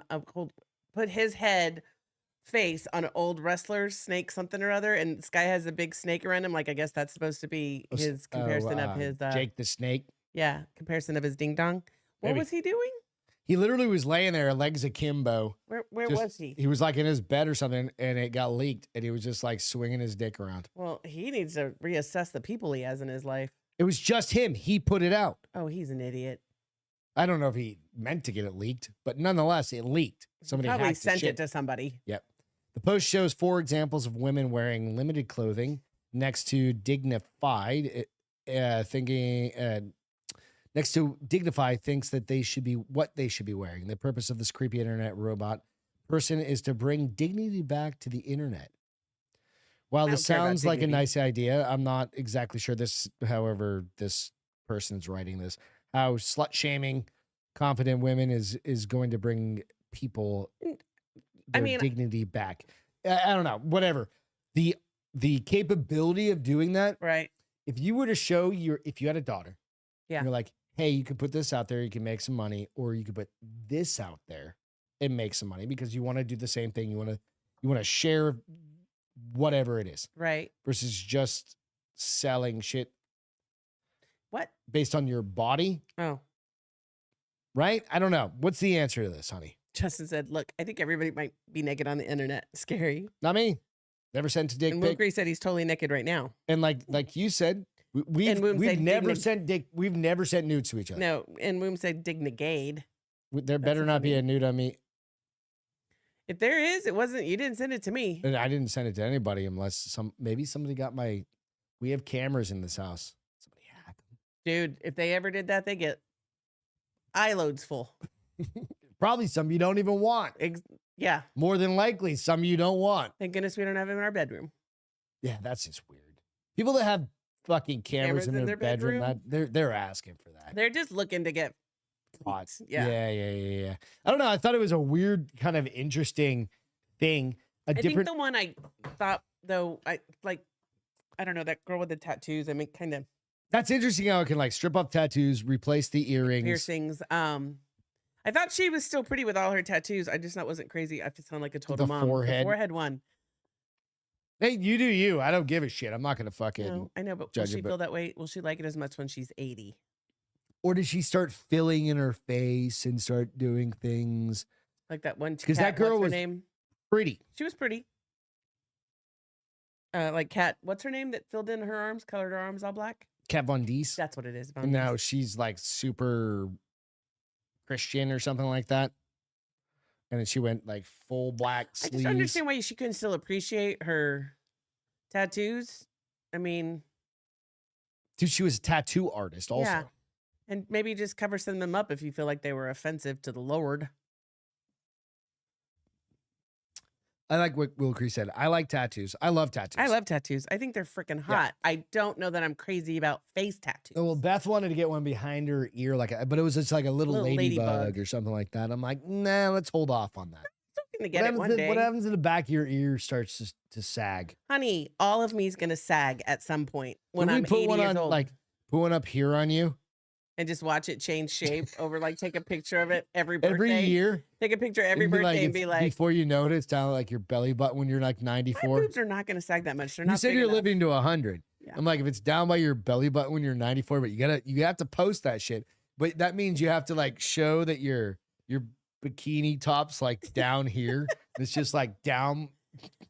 put his head face on an old wrestler's snake something or other, and this guy has a big snake around him. Like, I guess that's supposed to be his comparison of his Jake the Snake. Yeah, comparison of his ding dong. What was he doing? He literally was laying there, legs akimbo. Where was he? He was like in his bed or something, and it got leaked, and he was just like swinging his dick around. Well, he needs to reassess the people he has in his life. It was just him. He put it out. Oh, he's an idiot. I don't know if he meant to get it leaked, but nonetheless, it leaked. Somebody probably sent it to somebody. Yep. The post shows 4 examples of women wearing limited clothing next to dignified, next to dignified thinks that they should be what they should be wearing. The purpose of this creepy internet robot person is to bring dignity back to the internet. While this sounds like a nice idea, I'm not exactly sure however this person's writing this, how slut shaming confident women is going to bring people their dignity back. I don't know, whatever. The capability of doing that, right? If you were to show if you had a daughter, yeah, you're like, hey, you could put this out there, you can make some money, or you could put this out there and make some money because you want to do the same thing. You want to share whatever it is, right? Versus just selling shit. What? Based on your body? Oh, right. I don't know. What's the answer to this, honey? Justin said, "Look, I think everybody might be naked on the internet. Scary. Not me. Never sent a dick pic." And Wilkrie said he's totally naked right now. And like you said, we've never sent nudes to each other. No, and Woom said dignigade. There better not be a nude on me. If there is, it wasn't. You didn't send it to me. And I didn't send it to anybody unless maybe somebody got my. We have cameras in this house. Somebody hack them. Dude, if they ever did that, they get eye loads full. Probably some you don't even want. Yeah. More than likely, some you don't want. Thank goodness we don't have them in our bedroom. Yeah, that's just weird. People that have fucking cameras in their bedroom, they're asking for that. They're just looking to get hot. Yeah. I don't know. I thought it was a weird, kind of interesting thing. I think the one I thought though, I don't know, that girl with the tattoos. I mean, kind of. That's interesting how it can like strip off tattoos, replace the earrings, piercings. I thought she was still pretty with all her tattoos. I just thought wasn't crazy. I have to sound like a total mom. Forehead. The forehead one. Hey, you do you. I don't give a shit. I'm not gonna fucking. No, I know, but will she feel that way? Will she like it as much when she's 80? Or does she start filling in her face and start doing things like that one? Because that girl was pretty. She was pretty. Like Kat, what's her name that filled in her arms, colored her arms all black? Kat Von D. That's what it is. And now she's like super Christian or something like that. And then she went like full black sleeves. I just understand why she couldn't still appreciate her tattoos. I mean, dude, she was a tattoo artist also. Yeah. And maybe just cover some of them up if you feel like they were offensive to the Lord. I like what Wilkrie said. I like tattoos. I love tattoos. I love tattoos. I think they're freaking hot. Yeah. I don't know that I'm crazy about face tattoos. Well, Beth wanted to get one behind her ear, but it was just like a little ladybug or something like that. I'm like, nah, let's hold off on that. Gonna get it one day. What happens if the back of your ear starts to sag? Honey, all of me is gonna sag at some point when I'm 80 years old. Like put one up here on you. And just watch it change shape over, like, take a picture of it every birthday. Every year. Take a picture every birthday and be like. Before you know it, it's down like your belly button when you're like 94. My boobs are not going to sag that much. They're not. You said you're enough. living to 100. Yeah. I'm like, if it's down by your belly button when you're 94, but you have to post that shit. But that means you have to like show that your bikini top's like down here. It's just like down.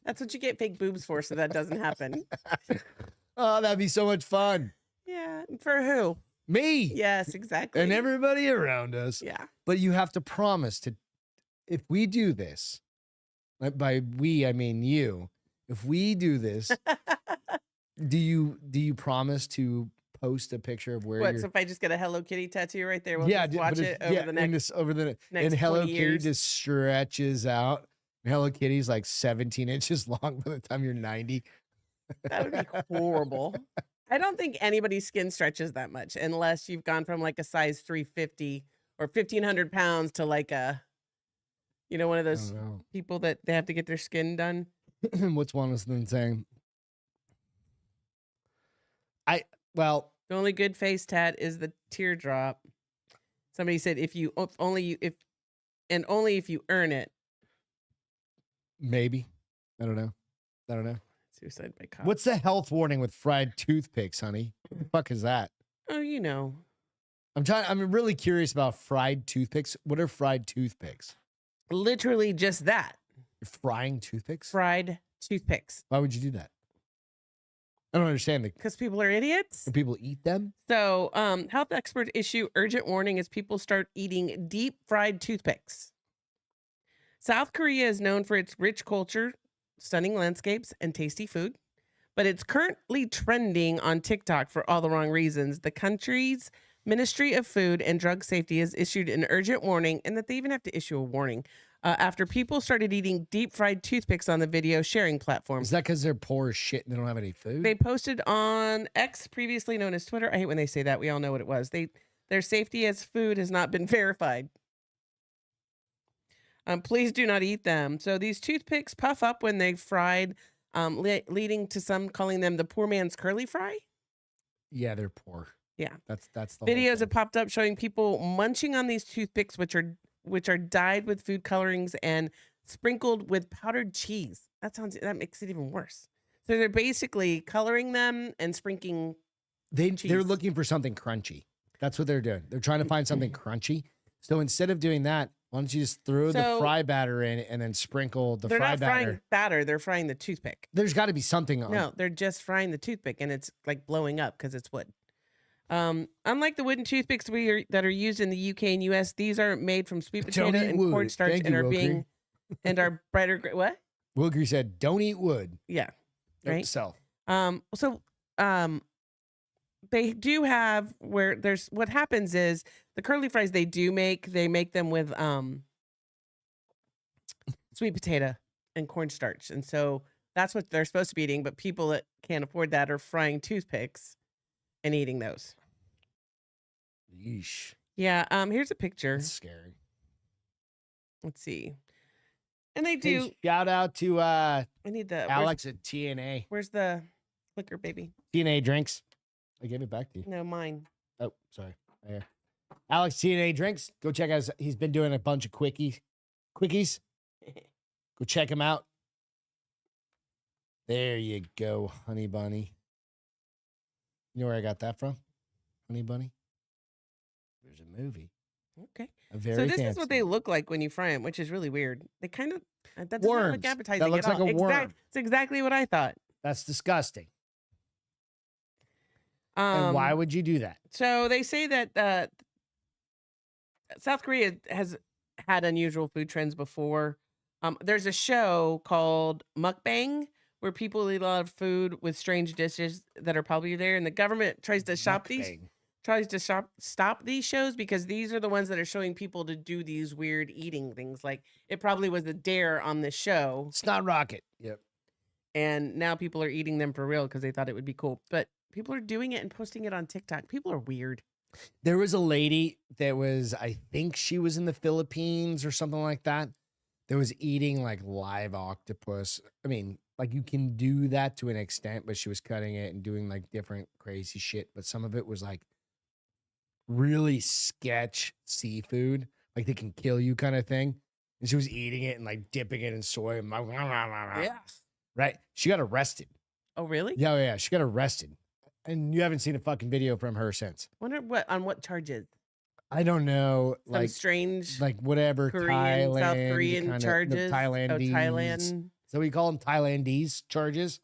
That's what you get fake boobs for, so that doesn't happen. Oh, that'd be so much fun. Yeah. For who? Me. Yes, exactly. And everybody around us. Yeah. But you have to promise if we do this, by we, I mean you, if we do this, do you promise to post a picture of where you're... So if I just get a Hello Kitty tattoo right there, we'll just watch it over the next and Hello Kitty just stretches out. And Hello Kitty's like 17 inches long by the time you're 90. That would be horrible. I don't think anybody's skin stretches that much unless you've gone from like a size 350 or 1,500 pounds to like a, one of I those don't know. people that they have to get their skin done. What's one of them saying? The only good face tat is the teardrop. Somebody said if only if you earn it. Maybe. I don't know. Suicide by cop. What's the health warning with fried toothpicks, honey? What the fuck is that? Oh, I'm really curious about fried toothpicks. What are fried toothpicks? Literally just that. You're frying toothpicks? Fried toothpicks. Why would you do that? I don't understand. Because people are idiots. Do people eat them? So, health experts issue urgent warning as people start eating deep fried toothpicks. South Korea is known for its rich culture, stunning landscapes, and tasty food, but it's currently trending on TikTok for all the wrong reasons. The country's Ministry of Food and Drug Safety has issued an urgent warning, and that they even have to issue a warning after people started eating deep fried toothpicks on the video sharing platform. Is that because they're poor as shit and they don't have any food? They posted on X, previously known as Twitter. I hate when they say that. We all know what it was. Their safety as food has not been verified. Please do not eat them. So these toothpicks puff up when they've fried, leading to some calling them the poor man's curly fry. Yeah, they're poor. Yeah, that's the videos have popped up showing people munching on these toothpicks, which are dyed with food colorings and sprinkled with powdered cheese. That makes it even worse. So they're basically coloring them and sprinkling. They're looking for something crunchy. That's what they're doing. They're trying to find something crunchy. So instead of doing that, why don't you just throw the fry batter in and then sprinkle the fry batter? They're not frying batter. They're frying the toothpick. There's got to be something on. No, they're just frying the toothpick, and it's like blowing up because it's wood. Unlike the wooden toothpicks that are used in the UK and US, these are made from sweet potato and cornstarch and are brighter. What? Wilker said, "Don't eat wood." Yeah, right. So, they do have what happens is the curly fries they make them with sweet potato and cornstarch, and so that's what they're supposed to be eating. But people that can't afford that are frying toothpicks and eating those. Yeesh. Yeah. Here's a picture. That's scary. Let's see. And they do. Hey, shout out to I need the Alex at TNA. Where's the liquor, baby? TNA drinks. I gave it back to you. No, mine. Oh, sorry. Right here. Alex TNA drinks. Go check out. He's been doing a bunch of quickies. Go check him out. There you go, honey bunny. You know where I got that from? Honey bunny. There's a movie. Okay. So this is what they look like when you fry them, which is really weird. They kind of that doesn't worms. look appetizing. That looks at like all. a worm. It's exactly what I thought. That's disgusting. And why would you do that? So they say that South Korea has had unusual food trends before. There's a show called Mukbang where people eat a lot of food with strange dishes that are probably there, and the government tries to stop these shows because these are the ones that are showing people to do these weird eating things. Like it probably was a dare on this show. It's not rocket. Yep. And now people are eating them for real because they thought it would be cool. But people are doing it and posting it on TikTok. People are weird. There was a lady that was, I think she was in the Philippines or something like that, that was eating like live octopus. I mean, like you can do that to an extent, but she was cutting it and doing like different crazy shit. But some of it was like really sketch seafood, like they can kill you kind of thing. And she was eating it and like dipping it in soy. And Yeah. Right. She got arrested. Oh, really? Yeah, yeah. She got arrested. And you haven't seen a fucking video from her since. Wonder on what charges? I don't know. Some like strange, like whatever Korean, Thailand, South Korean kinda, charges. Thailandese. Oh, Thailand. So we call them Thailandese charges.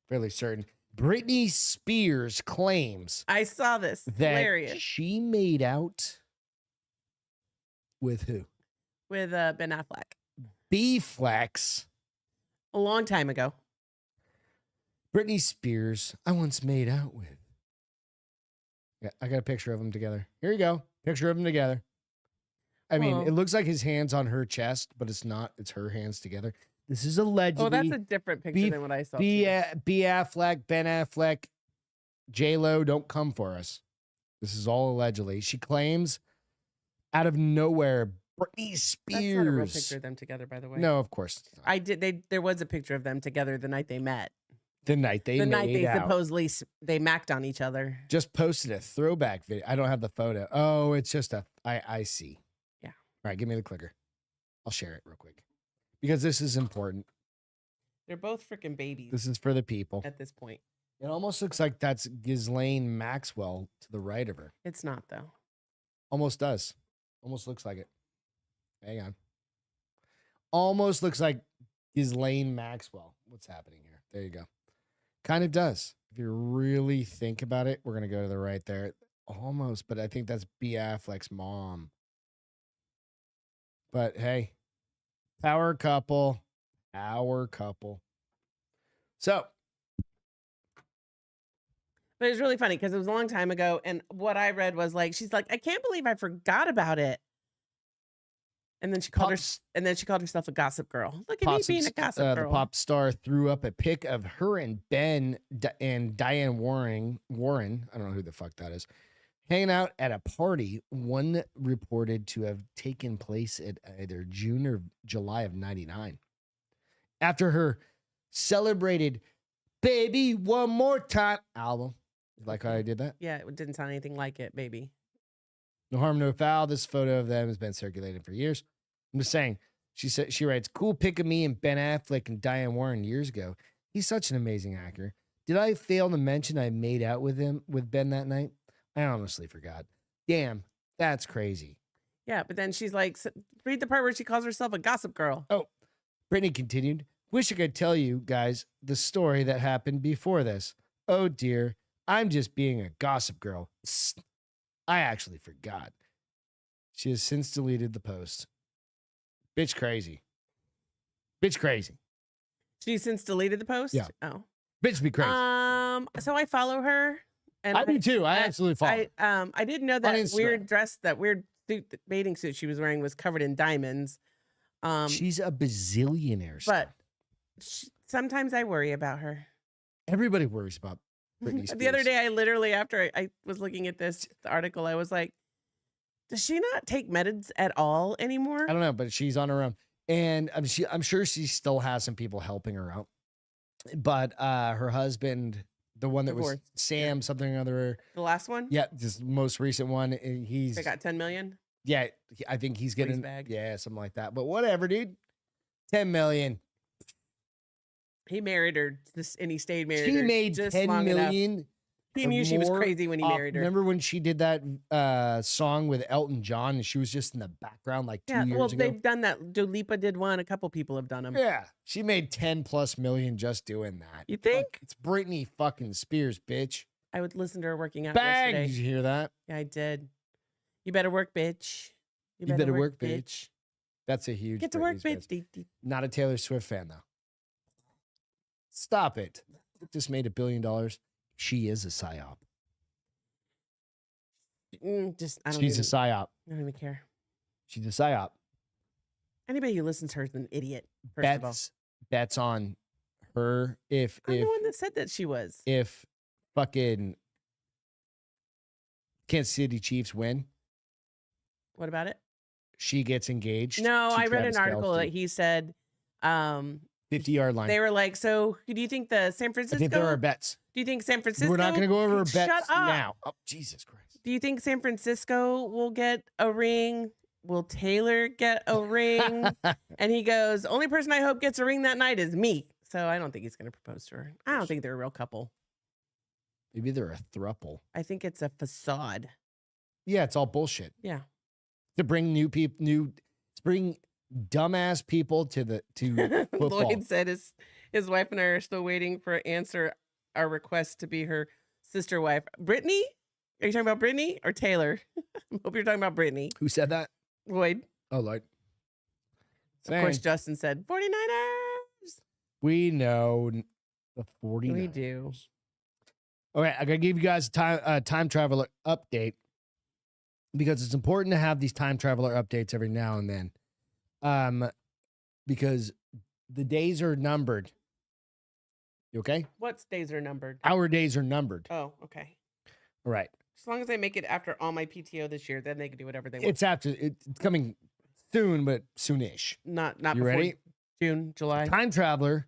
Fairly certain. Britney Spears claims I saw this. that Hilarious. she made out with who? With Ben Affleck. B-Flex. A long time ago. Britney Spears, I once made out with. Yeah, I got a picture of them together. Here you go. Picture of them together. I mean, it looks like his hands on her chest, but it's not. It's her hands together. This is allegedly. Oh, that's a different picture than what I saw. B. Affleck, Ben Affleck, J-Lo, don't come for us. This is all allegedly. She claims out of nowhere, Britney Spears. That's not a real picture of them together, by the way. No, of course not. There was a picture of them together the night they met. The night they supposedly they macked on each other. Just posted a throwback video. I don't have the photo. Oh, it's just I see. Yeah. All right, give me the clicker. I'll share it real quick because this is important. They're both freaking babies. This is for the people. At this point. It almost looks like that's Ghislaine Maxwell to the right of her. It's not, though. Almost does. Almost looks like it. Hang on. Almost looks like Ghislaine Maxwell. What's happening here? There you go. Kind of does. If you really think about it, we're going to go to the right there. Almost, but I think that's B. Affleck's mom. But hey, power couple. Power couple. So. But it's really funny because it was a long time ago. And what I read was like, she's like, I can't believe I forgot about it. And then she called herself a gossip girl. Look at me being a gossip girl. The pop star threw up a pic of her and Ben and Diane Warren. I don't know who the fuck that is. Hanging out at a party, one reported to have taken place at either June or July of '99. After her celebrated "Baby One More Time" album. You like how I did that? Yeah, it didn't sound anything like it, baby. No harm, no foul. This photo of them has been circulating for years. I'm just saying. She writes, cool pic of me and Ben Affleck and Diane Warren years ago. He's such an amazing actor. Did I fail to mention I made out with Ben that night? I honestly forgot. Damn, that's crazy. Yeah, but then she's like, read the part where she calls herself a gossip girl. Oh, Britney continued. Wish I could tell you guys the story that happened before this. Oh dear, I'm just being a gossip girl. Psst. I actually forgot. She has since deleted the post. Bitch crazy. Bitch crazy. She's since deleted the post? Yeah. Oh. Bitch be crazy. So I follow her. And I do too. I absolutely follow. I didn't know that weird dress, that weird suit, bathing suit she was wearing was covered in diamonds. She's a bazillionaire. But sometimes I worry about her. Everybody worries about Britney Spears. The other day, I literally, after I was looking at this article, I was like, does she not take meds at all anymore? I don't know, but she's on her own. And I'm sure she still has some people helping her out. But her husband, the one that was Sam something or other. The last one? Yeah, this most recent one. He's they got 10 million? Yeah, I think he's getting, yeah, something like that. But whatever, dude. 10 million. He married her, and he stayed married. She made just 10 million. Enough. He knew she was crazy when he married her. Remember when she did that song with Elton John and she was just in the background like 2 years ago? Well, they've done that. Dua Lipa did one. A couple people have done them. Yeah, she made 10+ million just doing that. You think? It's Britney fucking Spears, bitch. I would listen to her working out Bang! yesterday. Did you hear that? Yeah, I did. You better work, bitch. You better work, bitch. That's a huge. Get to work, bitch. Not a Taylor Swift fan though. Stop it. Just made $1 billion. She is a psyop. She's a psyop. I don't even care. She's a psyop. Anybody who listens to her is an idiot. Bets on her. I'm the one that said that she was. If fucking Kansas City Chiefs win. What about it? She gets engaged. No, I read an article that he said 50-yard line. They were like, so do you think the San Francisco? I think there are bets. Do you think San Francisco? We're not going to go over bets now. Oh, Jesus Christ. Do you think San Francisco will get a ring? Will Taylor get a ring? And he goes, only person I hope gets a ring that night is me. So I don't think he's going to propose to her. I don't think they're a real couple. Maybe they're a throuple. I think it's a facade. Yeah, it's all bullshit. Yeah. To bring new people, to bring dumbass people to football. Lloyd said his wife and I are still waiting for an answer our request to be her sister wife. Britney? Are you talking about Britney or Taylor? I hope you're talking about Britney. Who said that? Lloyd. Oh, Lloyd. Of course, Justin said 49ers. We know the 49ers. We do. All right, I got to give you guys a time traveler update because it's important to have these time traveler updates every now and then. Because the days are numbered You okay? What days are numbered? Our days are numbered. Oh, okay. All right. As long as I make it after all my PTO this year, then they can do whatever they want. It's coming soon, but soonish. Not you before ready? June, July. Time traveler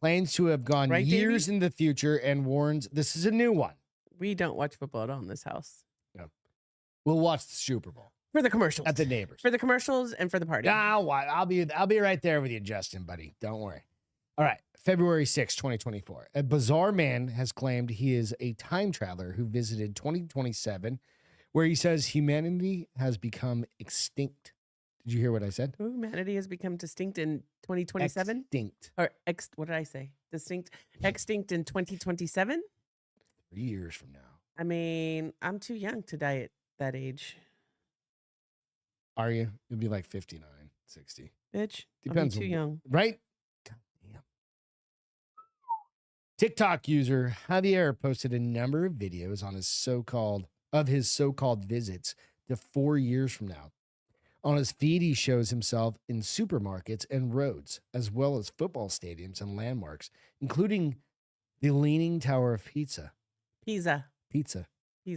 claims to have gone Right, years Davey? in the future and warns this is a new one. We don't watch football at all in this house. No. We'll watch the Super Bowl For the commercials. at the neighbors. For the commercials and for the party. I'll be right there with you, Justin, buddy. Don't worry. All right. February 6, 2024. A bizarre man has claimed he is a time traveler who visited 2027, where he says humanity has become extinct. Did you hear what I said? Humanity has become distinct in 2027? Extinct. Or what did I say? Extinct in 2027? 3 years from now. I mean, I'm too young to die at that age. Are you? You'll be like 59, 60. Bitch, Depends I'm too young. Right? God damn. TikTok user Javier posted a number of videos on his so-called visits to 4 years from now. On his feed, he shows himself in supermarkets and roads, as well as football stadiums and landmarks, including the Leaning Tower of Pizza,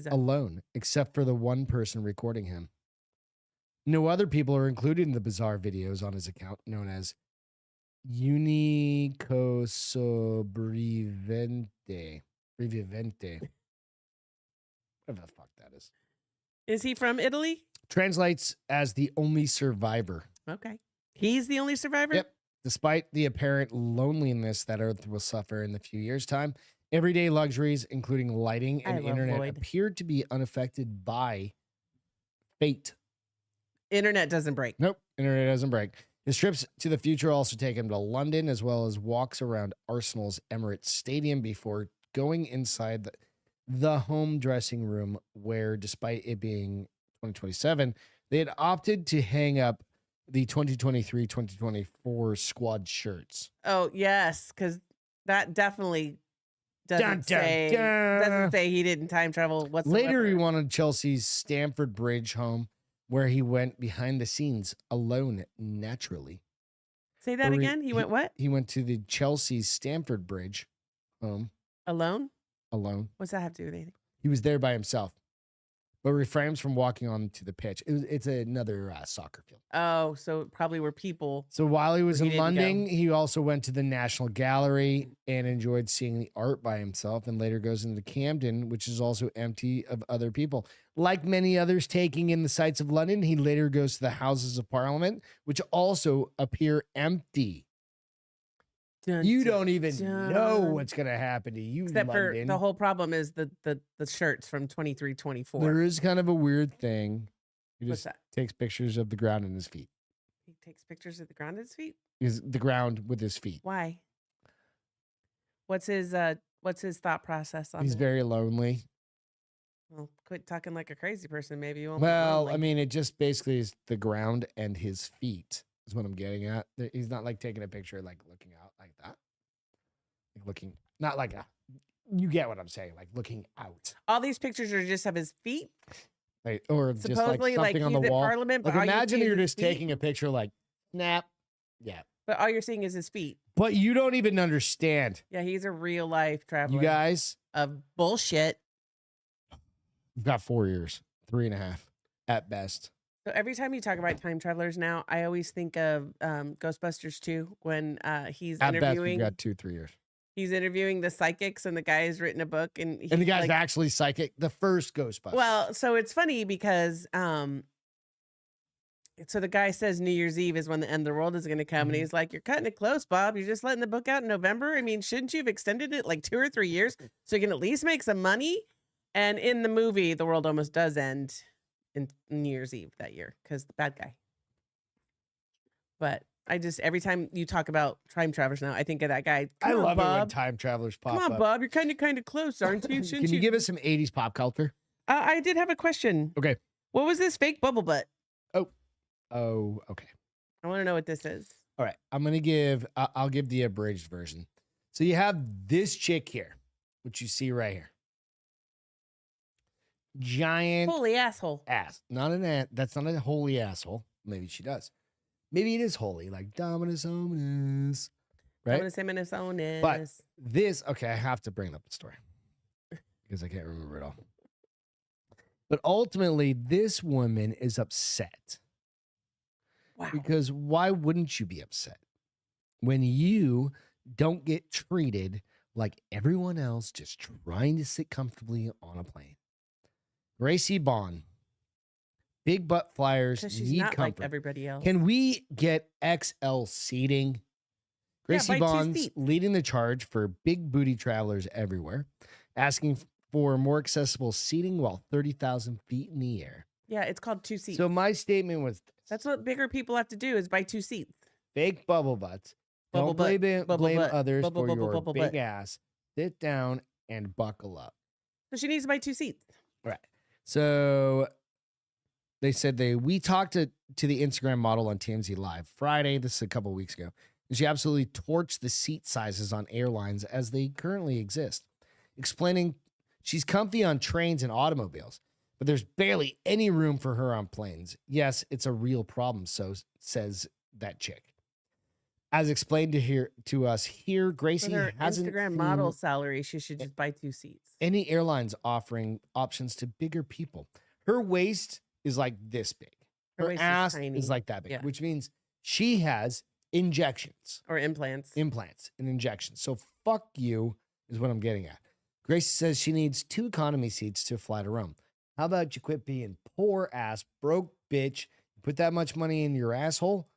alone, except for the one person recording him. No other people are included in the bizarre videos on his account, known as Unico Sobrevivente. Whatever the fuck that is. Is he from Italy? Translates as the only survivor. Okay. He's the only survivor? Yep. Despite the apparent loneliness that Earth will suffer in the few years' time, everyday luxuries, including lighting and internet, appeared to be unaffected by fate. Internet doesn't break. Nope. Internet doesn't break. His trips to the future also take him to London, as well as walks around Arsenal's Emirates Stadium before going inside the home dressing room, where, despite it being 2027, they had opted to hang up the 2023-2024 squad shirts. Oh, yes, because that definitely doesn't say he didn't time travel whatsoever. Later, he wanted Chelsea's Stamford Bridge home, where he went behind the scenes alone naturally. Say that again? He went what? He went to the Chelsea's Stamford Bridge home. Alone? Alone. What's that have to do with anything? He was there by himself, but refrains from walking onto the pitch. It's another soccer field. Oh, so it probably were people. So while he was in London, he also went to the National Gallery and enjoyed seeing the art by himself, and later goes into Camden, which is also empty of other people. Like many others taking in the sights of London, he later goes to the Houses of Parliament, which also appear empty. You don't even know what's going to happen to you, Except London. for the whole problem is the shirts from 23-24. There is kind of a weird thing. He What's just that? takes pictures of the ground in his feet. He takes pictures of the ground at his feet? The ground with his feet. Why? What's his thought process on He's it? very lonely. Well, quit talking like a crazy person. Maybe you won't. Well, I mean, it just basically is the ground and his feet is what I'm getting at. He's not like taking a picture, like looking out like that. Like looking, not like you get what I'm saying, like looking out. All these pictures are just of his feet? Like, or Supposedly, just like something on the he's at wall. Parliament, Like but all you imagine see is you're his just feet? taking a picture like, snap. Yeah. But all you're seeing is his feet. But you don't even understand. Yeah, he's a real life traveler. You guys. Of bullshit. We've got 4 years, 3.5 at best. So every time you talk about time travelers now, I always think of Ghostbusters 2 when he's At best, interviewing. we've got 2-3 years. He's interviewing the psychics, and the guy has written a book, and the guy's actually psychic. The first Ghostbusters. Well, so it's funny because so the guy says New Year's Eve is when the end of the world is going to come, and he's like, "You're cutting it close, Bob. You're just letting the book out in November. I mean, shouldn't you have extended it like 2 or 3 years so you can at least make some money?" And in the movie, the world almost does end in New Year's Eve that year because the bad guy. But I just, every time you talk about time travelers now, I think of that guy. I love it when Bob. time travelers pop up. Come on, Bob. You're kind of close, aren't you? Can you give us some 80s pop culture? I did have a question. Okay. What was this fake bubble butt? Oh, okay. I want to know what this is. All right. I'll give the abridged version. So you have this chick here, which you see right here. Giant Holy asshole. ass. Not an ant. That's not a holy asshole. Maybe she does. Maybe it is holy, like Dominus Ominous. right? I'm going to say Minnesota. But this, okay, I have to bring up the story because I can't remember it all. But ultimately, this woman is upset. Wow. Because why wouldn't you be upset when you don't get treated like everyone else just trying to sit comfortably on a plane? Gracie Bond, big butt flyers she's need not comfort. like everybody else. Can we get XL seating? Gracie Bond's leading the charge for big booty travelers everywhere, asking for more accessible seating while 30,000 feet in the air. Yeah, it's called 2 seats. So my statement was this. That's what bigger people have to do is buy 2 seats. Fake bubble butts. Don't blame others for your big ass. Sit down and buckle up. So she needs to buy 2 seats. Right. So they said we talked to the Instagram model on TMZ Live Friday. This is a couple of weeks ago. And she absolutely torched the seat sizes on airlines as they currently exist, explaining she's comfy on trains and automobiles, but there's barely any room for her on planes. Yes, it's a real problem, so says that chick. As explained to us here, Gracie hasn't Instagram model salary. She should just buy 2 seats. Any airlines offering options to bigger people. Her waist is like this big. Her ass is like that big, which means she has injections or implants and injections. So fuck you is what I'm getting at. Gracie says she needs 2 economy seats to fly to Rome. How about you quit being poor ass broke bitch? Put that much money in your asshole.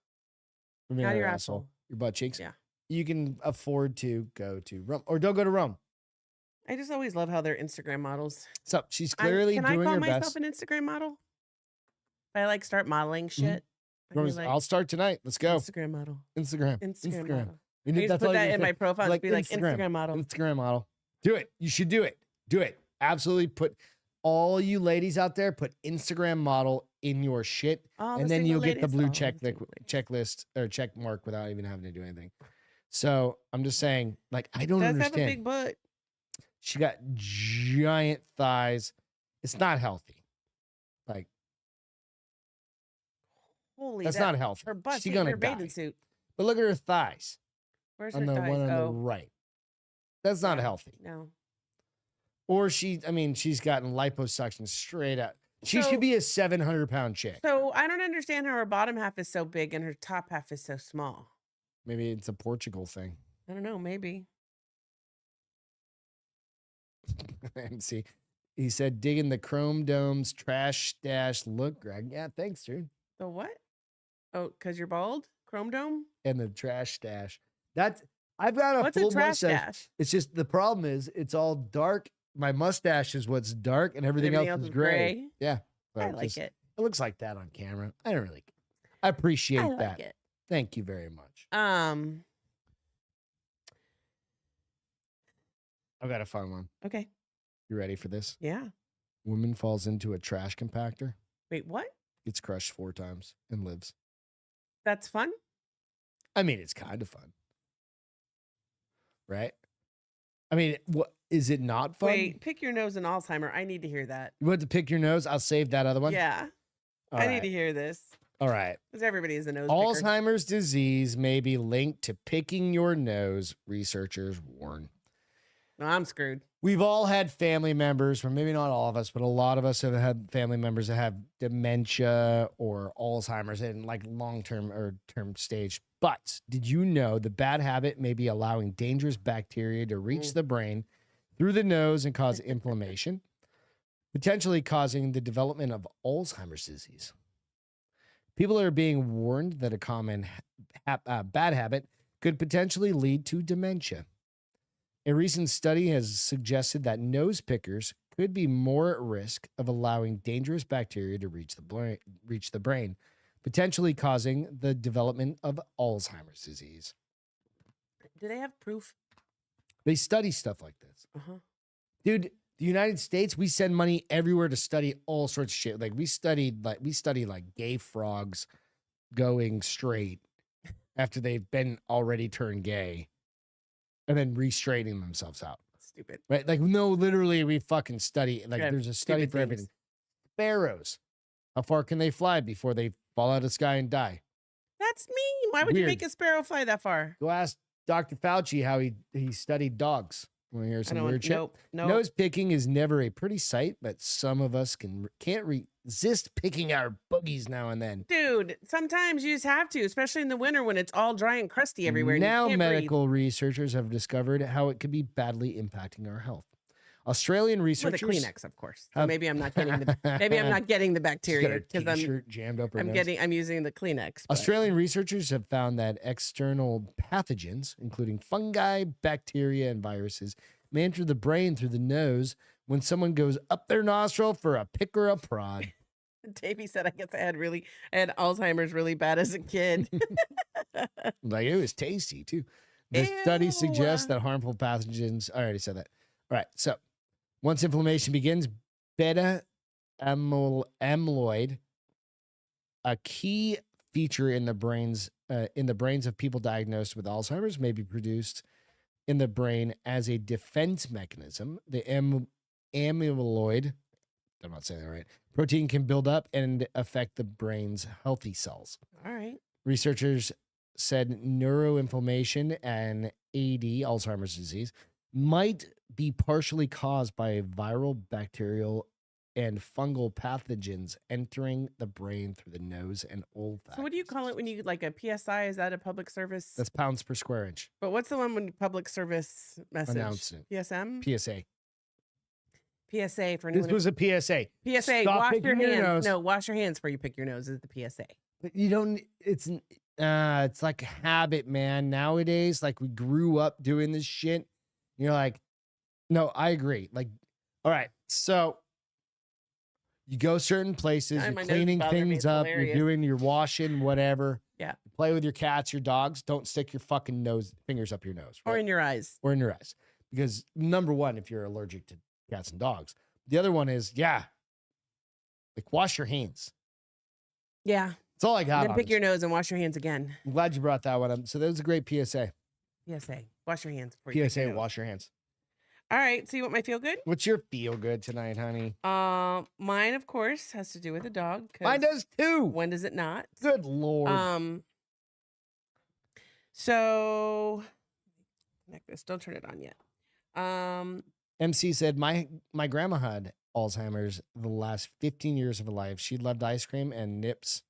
Not your asshole. Your butt cheeks. Yeah. You can afford to go to Rome or don't go to Rome. I just always love how they're Instagram models. So she's clearly doing her best. Can I call myself an Instagram model? If I start modeling shit. I'll start tonight. Let's go. Instagram model. Instagram model. You need to put that in my profile. Be like Instagram model. Instagram model. Do it. You should do it. Do it. Absolutely. Put all you ladies out there, put Instagram model in your shit, and then you'll get the blue checklist or check mark without even having to do anything. So I'm just saying, I don't understand. Have a big butt. She got giant thighs. It's not healthy. Holy, that's not healthy. Her butt. She's gonna her bathing suit. But look at her thighs. Where's on her the thighs? one on the right? That's not healthy. No. Or she's gotten liposuction straight up. She should be a 700-pound chick. So I don't understand how her bottom half is so big and her top half is so small. Maybe it's a Portugal thing. I don't know. Maybe. And see, he said, digging the chrome domes, trash stash look, Greg. Yeah, thanks, dude. The what? Oh, because you're bald? Chrome dome? And the trash stash. I've got a full mustache. It's just the problem is it's all dark. My mustache is what's dark and everything else is gray. Yeah. I like it. It looks like that on camera. I don't really. I appreciate that. It. Thank you very much. I've got a fun one. Okay. You ready for this? Yeah. Woman falls into a trash compactor. Wait, what? Gets crushed 4 times and lives. That's fun? I mean, it's kind of fun. Right? I mean, what is it not fun? Wait, pick your nose and Alzheimer. I need to hear that. You want to pick your nose? I'll save that other one. Yeah. I need to hear this. All right. Because everybody is a nose Alzheimer's disease may be linked to picking your nose, researchers warn. No, I'm screwed. We've all had family members, or maybe not all of us, but a lot of us have had family members that have dementia or Alzheimer's in long-term or term stage. But did you know the bad habit may be allowing dangerous bacteria to reach the brain through the nose and cause inflammation, potentially causing the development of Alzheimer's disease? People are being warned that a common bad habit could potentially lead to dementia. A recent study has suggested that nose pickers could be more at risk of allowing dangerous bacteria to reach the brain, potentially causing the development of Alzheimer's disease. Do they have proof? They study stuff like this. Uh-huh. Dude, the United States, we send money everywhere to study all sorts of shit. We study gay frogs going straight after they've been already turned gay. And then re-straightening themselves out. Stupid. Right? No, literally, we fucking study. There's a study for everything. Sparrows. How far can they fly before they fall out of the sky and die? That's mean. Why would you make a sparrow fly that far? Go ask Dr. Fauci how he studied dogs. Want to hear some weird shit? Nope. Nose picking is never a pretty sight, but some of us can't resist picking our boogies now and then. Dude, sometimes you just have to, especially in the winter when it's all dry and crusty everywhere. Now, and you can't medical researchers have discovered how it could be badly impacting our health. Australian researchers with a Kleenex, of course. So maybe I'm not getting the bacteria because I'm jammed up. I'm using the Kleenex. But. Australian researchers have found that external pathogens, including fungi, bacteria, and viruses, may enter the brain through the nose when someone goes up their nostril for a pick or a prod. Davey said, "I guess I had Alzheimer's really bad as a kid." Like it was tasty too. This study suggests that harmful pathogens. I already said that. All right, so. Once inflammation begins, beta amyloid, a key feature in the brains of people diagnosed with Alzheimer's, may be produced in the brain as a defense mechanism. The amyloid, I'm not saying that right, protein can build up and affect the brain's healthy cells. All right. Researchers said neuroinflammation and AD, Alzheimer's disease, might be partially caused by viral, bacterial, and fungal pathogens entering the brain through the nose and olfactory. So what do you call it when you like a PSI? Is that a public service? That's pounds per square inch. But what's the one when public service message? Announcement. PSM? PSA. PSA for this was a PSA. PSA, Stop wash your hands. nose. No, wash your hands before you pick your nose is the PSA. But you don't, it's like a habit, man. Nowadays, like we grew up doing this shit. You're like, no, I agree. Like, all right, so you go certain places, you're cleaning things up, you're washing, whatever. Yeah. You play with your cats, your dogs. Don't stick your fucking fingers up your nose. Right? Or in your eyes. Or in your eyes. Because number one, if you're allergic to cats and dogs. The other one is, like wash your hands. Yeah. That's all I got. Then pick your nose and wash your hands again. I'm glad you brought that one up. So that was a great PSA. PSA. Wash your hands before you PSA, wash your hands. All right. So you want my feel good? What's your feel good tonight, honey? Mine, of course, has to do with a dog. Mine does too. When does it not? Good Lord. So connect this. Don't turn it on yet. MC said my grandma had Alzheimer's the last 15 years of her life. She loved ice cream and Nips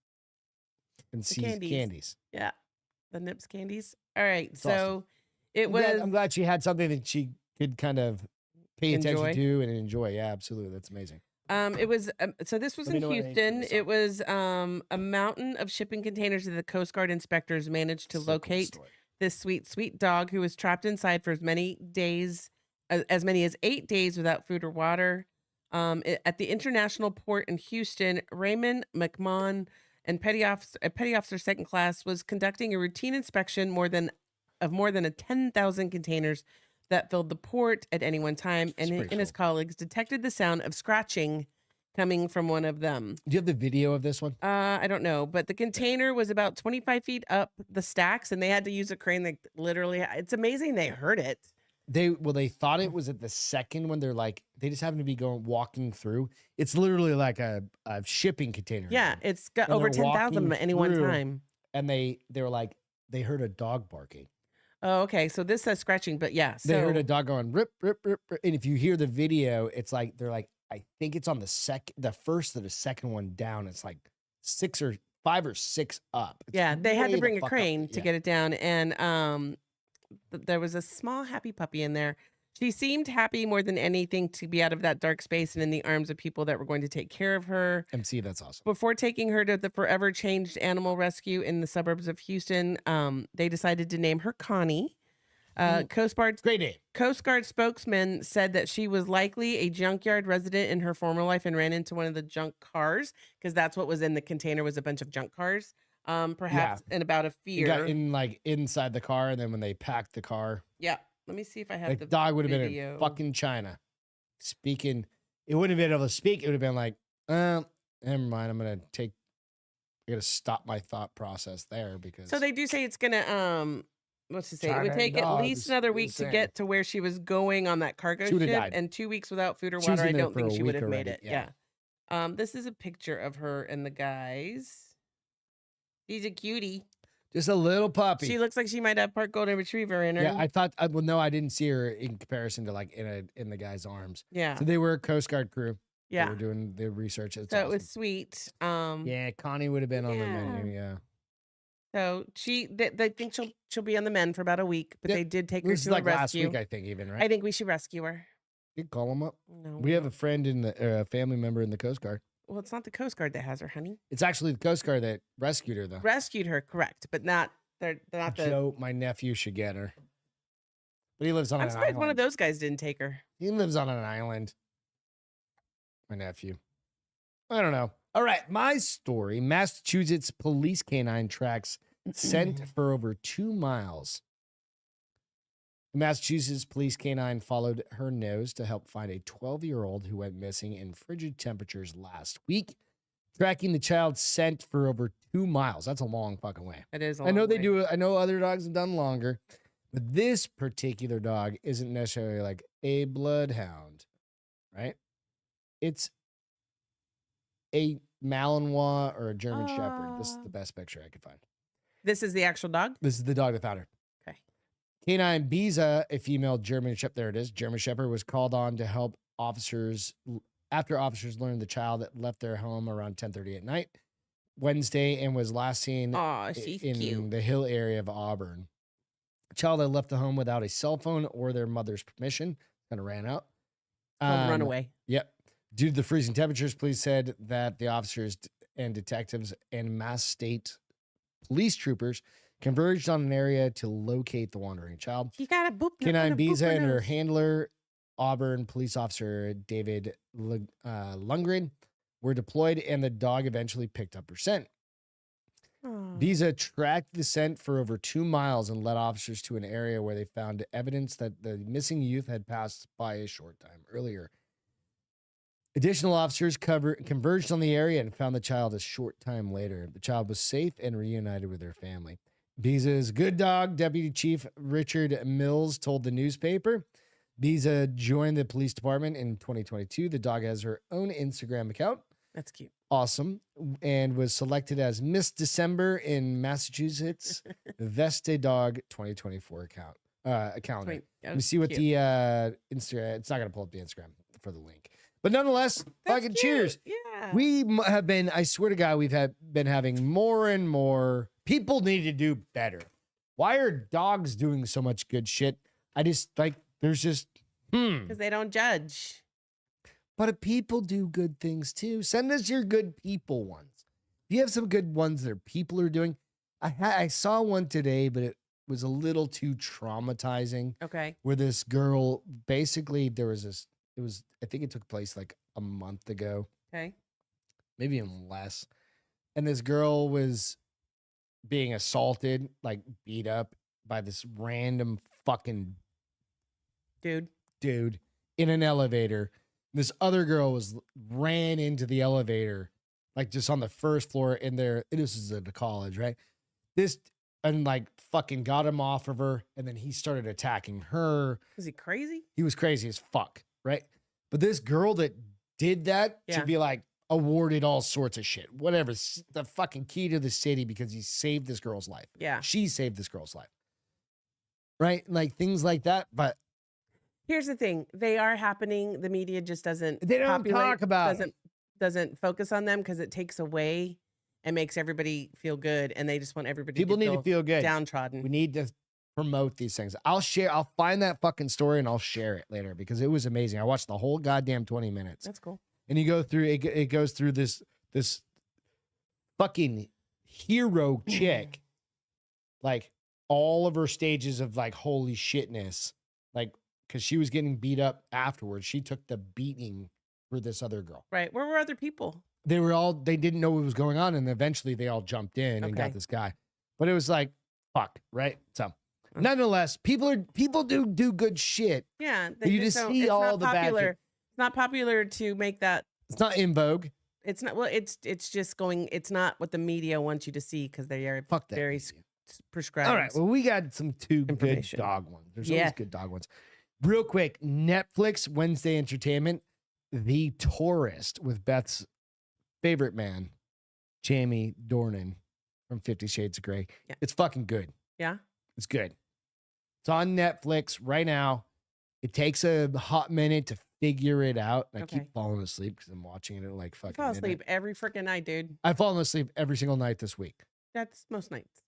and candies. Yeah. The Nips candies. All right. That's so awesome. I'm glad she had something that she could kind of pay attention to and enjoy. Yeah, absolutely. That's amazing. It was so this was in Houston. It was a mountain of shipping containers that the Coast Guard inspectors managed to locate this sweet dog who was trapped inside for as many as 8 days without food or water. At the international port in Houston, Raymond McMahon and Petty Officer Second Class was conducting a routine inspection of more than 10,000 containers that filled the port at any one time, and his colleagues detected the sound of scratching coming from one of them. Do you have the video of this one? I don't know, but the container was about 25 feet up the stacks, and they had to use a crane. That literally, it's amazing they heard it. They thought it was at the second one. They're like, they just happened to be walking through. It's literally like a shipping container. Yeah, it's got over 10,000 at any one time. And they were like, they heard a dog barking. Oh, okay. So this says scratching, but yeah. So they heard a dog going rip, rip, rip, rip. And if you hear the video, it's like they're like, I think it's on the first or the second one down. It's like 5 or 6 up. It's they had to bring a crane to get it down, and there was a small happy puppy in there. She seemed happy more than anything to be out of that dark space and in the arms of people that were going to take care of her. MC, that's awesome. Before taking her to the Forever Changed Animal Rescue in the suburbs of Houston, they decided to name her Connie. Great name. Coast Guard spokesman said that she was likely a junkyard resident in her former life and ran into one of the junk cars, because that's what was in the container, was a bunch of junk cars. Perhaps in about a fear. You got inside the car, and then when they packed the car. Yeah. Let me see if I have the dog would have been in fucking China. Speaking, it wouldn't have been able to speak. It would have been like, never mind. I gotta stop my thought process there because. So they do say it's gonna what's to say? China it would take at least another week insane. to get to where she was going on that cargo ship, died. and 2 weeks without food or water. I don't think she would have made it. Yeah. This is a picture of her and the guys. He's a cutie. Just a little puppy. She looks like she might have part golden retriever in her. Yeah, I thought. Well, no, I didn't see her in comparison to like in the guy's arms. Yeah. So they were a Coast Guard crew. Yeah. They were doing the research. It's so awesome. it was sweet. Yeah, Connie would have been on the menu. Yeah. So they think she'll be on the mend for about a week, but they did take her to a like rescue. last week, I think, even, right? I think we should rescue her. You call them up. No. We have a friend in the family member in the Coast Guard. Well, it's not the Coast Guard that has her, honey. It's actually the Coast Guard that rescued her, though. Rescued her, correct, but not they're not the. Joe, my nephew, should get her. But he lives on I'm an surprised island. one of those guys didn't take her. He lives on an island. My nephew. I don't know. All right, my story. Massachusetts police canine tracks scent for over 2 miles. The Massachusetts police canine followed her nose to help find a 12-year-old who went missing in frigid temperatures last week, tracking the child's scent for over 2 miles. That's a long fucking way. It is. I know they do it. I know other dogs have done longer, but this particular dog isn't necessarily like a bloodhound, right? It's a Malinois or a German Shepherd. This is the best picture I could find. This is the actual dog? This is the dog that found her. Okay. Canine Biza, a female German Shepherd, there it is. German Shepherd was called on to help officers after officers learned the child that left their home around 10:30 at night Wednesday and was last seen in cute. the Hill area of Auburn. A child had left the home without a cell phone or their mother's permission. Kind of ran out. Runaway. Yep. Due to the freezing temperatures, police said that the officers and detectives and Mass State police troopers converged on an area to locate the wandering child. You got a boop. Canine Biza and her handler, Auburn police officer David Lundgren, were deployed, and the dog eventually picked up her scent. Biza tracked the scent for over 2 miles and led officers to an area where they found evidence that the missing youth had passed by a short time earlier. Additional officers converged on the area and found the child a short time later. The child was safe and reunited with her family. Biza's good dog, Deputy Chief Richard Mills, told the newspaper. Biza joined the police department in 2022. The dog has her own Instagram account. That's cute. Awesome. And was selected as Miss December in Massachusetts Veste Dog 2024 calendar. Let me see what the Instagram. It's not going to pull up the Instagram for the link. But nonetheless, fucking cheers. Yeah. We have been, I swear to God, been having more and more. People need to do better. Why are dogs doing so much good shit? I just like, there's just, Because they don't judge. But people do good things too. Send us your good people ones. If you have some good ones that people are doing. I saw one today, but it was a little too traumatizing. Okay. Where this girl, basically, I think it took place like a month ago. Okay. Maybe even less. And this girl was being assaulted, like beat up by this random fucking dude in an elevator. This other girl ran into the elevator, like just on the first floor in there. This is at the college, right? And like fucking got him off of her. And then he started attacking her. Was he crazy? He was crazy as fuck, right? But this girl that did that should be like awarded all sorts of shit. Whatever. The fucking key to the city because he saved this girl's life. Yeah. She saved this girl's life. Right? Like things like that. But here's the thing. They are happening. The media just doesn't. They don't talk about doesn't focus on them because it takes away and makes everybody feel good. And they just want everybody People need to feel good. Downtrodden. We need to promote these things. I'll find that fucking story and I'll share it later because it was amazing. I watched the whole goddamn 20 minutes. That's cool. And you go through it goes through this fucking hero chick, like all of her stages of like holy shitness, like because she was getting beat up afterwards. She took the beating for this other girl. Right. Where were other people? They didn't know what was going on, and eventually they all jumped in and got this guy. But it was like, fuck, right? So nonetheless, people do good shit. Yeah. You just see all the bad shit. It's not popular to make that. It's not in vogue. It's not. Well, it's just going. It's not what the media wants you to see because they are very prescribed. All right. Well, we got some good dog ones. There's always good dog ones. Real quick, Netflix Wednesday Entertainment, The Tourist with Beth's favorite man, Jamie Dornan. from 50 Shades of Grey. Yeah. It's fucking good. Yeah. It's good. It's on Netflix right now. It takes a hot minute to figure it out. I keep falling asleep because I'm watching it at like fucking fall asleep every freaking night, dude. I've fallen asleep every single night this week. That's most nights.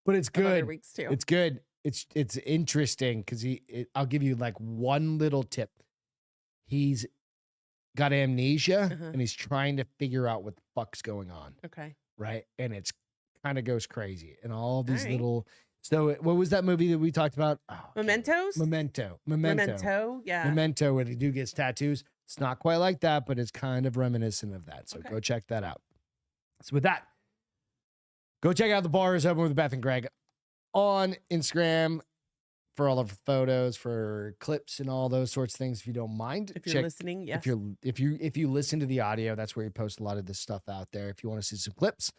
But it's good. Other weeks too. It's good. It's interesting because I'll give you like one little tip. He's got amnesia and he's trying to figure out what the fuck's going on. Okay. Right. And it's kind of goes crazy. And all these little. So what was that movie that we talked about? Oh, Mementos? Memento. Yeah. Memento, where the dude gets tattoos. It's not quite like that, but it's kind of reminiscent of that. So go check that out. So with that, go check out The Bar is Open with Beth and Greg on Instagram for all of the photos, for clips and all those sorts of things. If you don't mind, if you're listening, yes. If you listen to the audio, that's where you post a lot of this stuff out there. If you want to see some clips.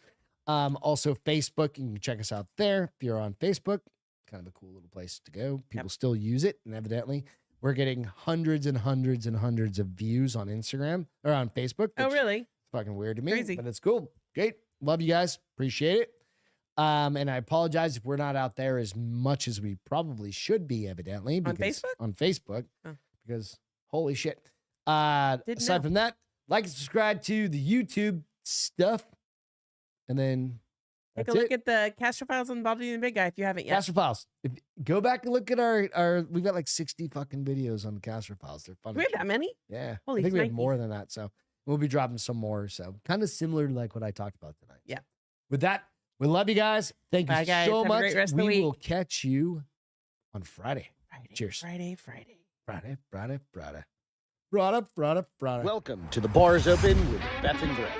Also Facebook, you can check us out there. If you're on Facebook, kind of a cool little place to go. People still use it, and evidently we're getting hundreds and hundreds and hundreds of views on Instagram or on Facebook. Oh, really? It's fucking weird to me, Crazy. but it's cool. Great. Love you guys. Appreciate it. And I apologize if we're not out there as much as we probably should be, evidently. On Facebook? On Facebook. Oh. Because holy shit. Aside from that, like and subscribe to the YouTube stuff. And then take a look at the Castro Files on Baldy and the Big Guy if you haven't yet. Castro Files. Go back and look at our we've got like 60 fucking videos on the Castro Files. They're fun. Do we have that many? Yeah. Holy I think we have shnikes. more than that. So we'll be dropping some more. So kind of similar to like what I talked about tonight. Yeah. With that, we love you guys. Thank you guys. so Have a much. great rest of the We will week. catch you on Friday. Cheers. Friday. Welcome to The Bar is Open with Beth and Greg.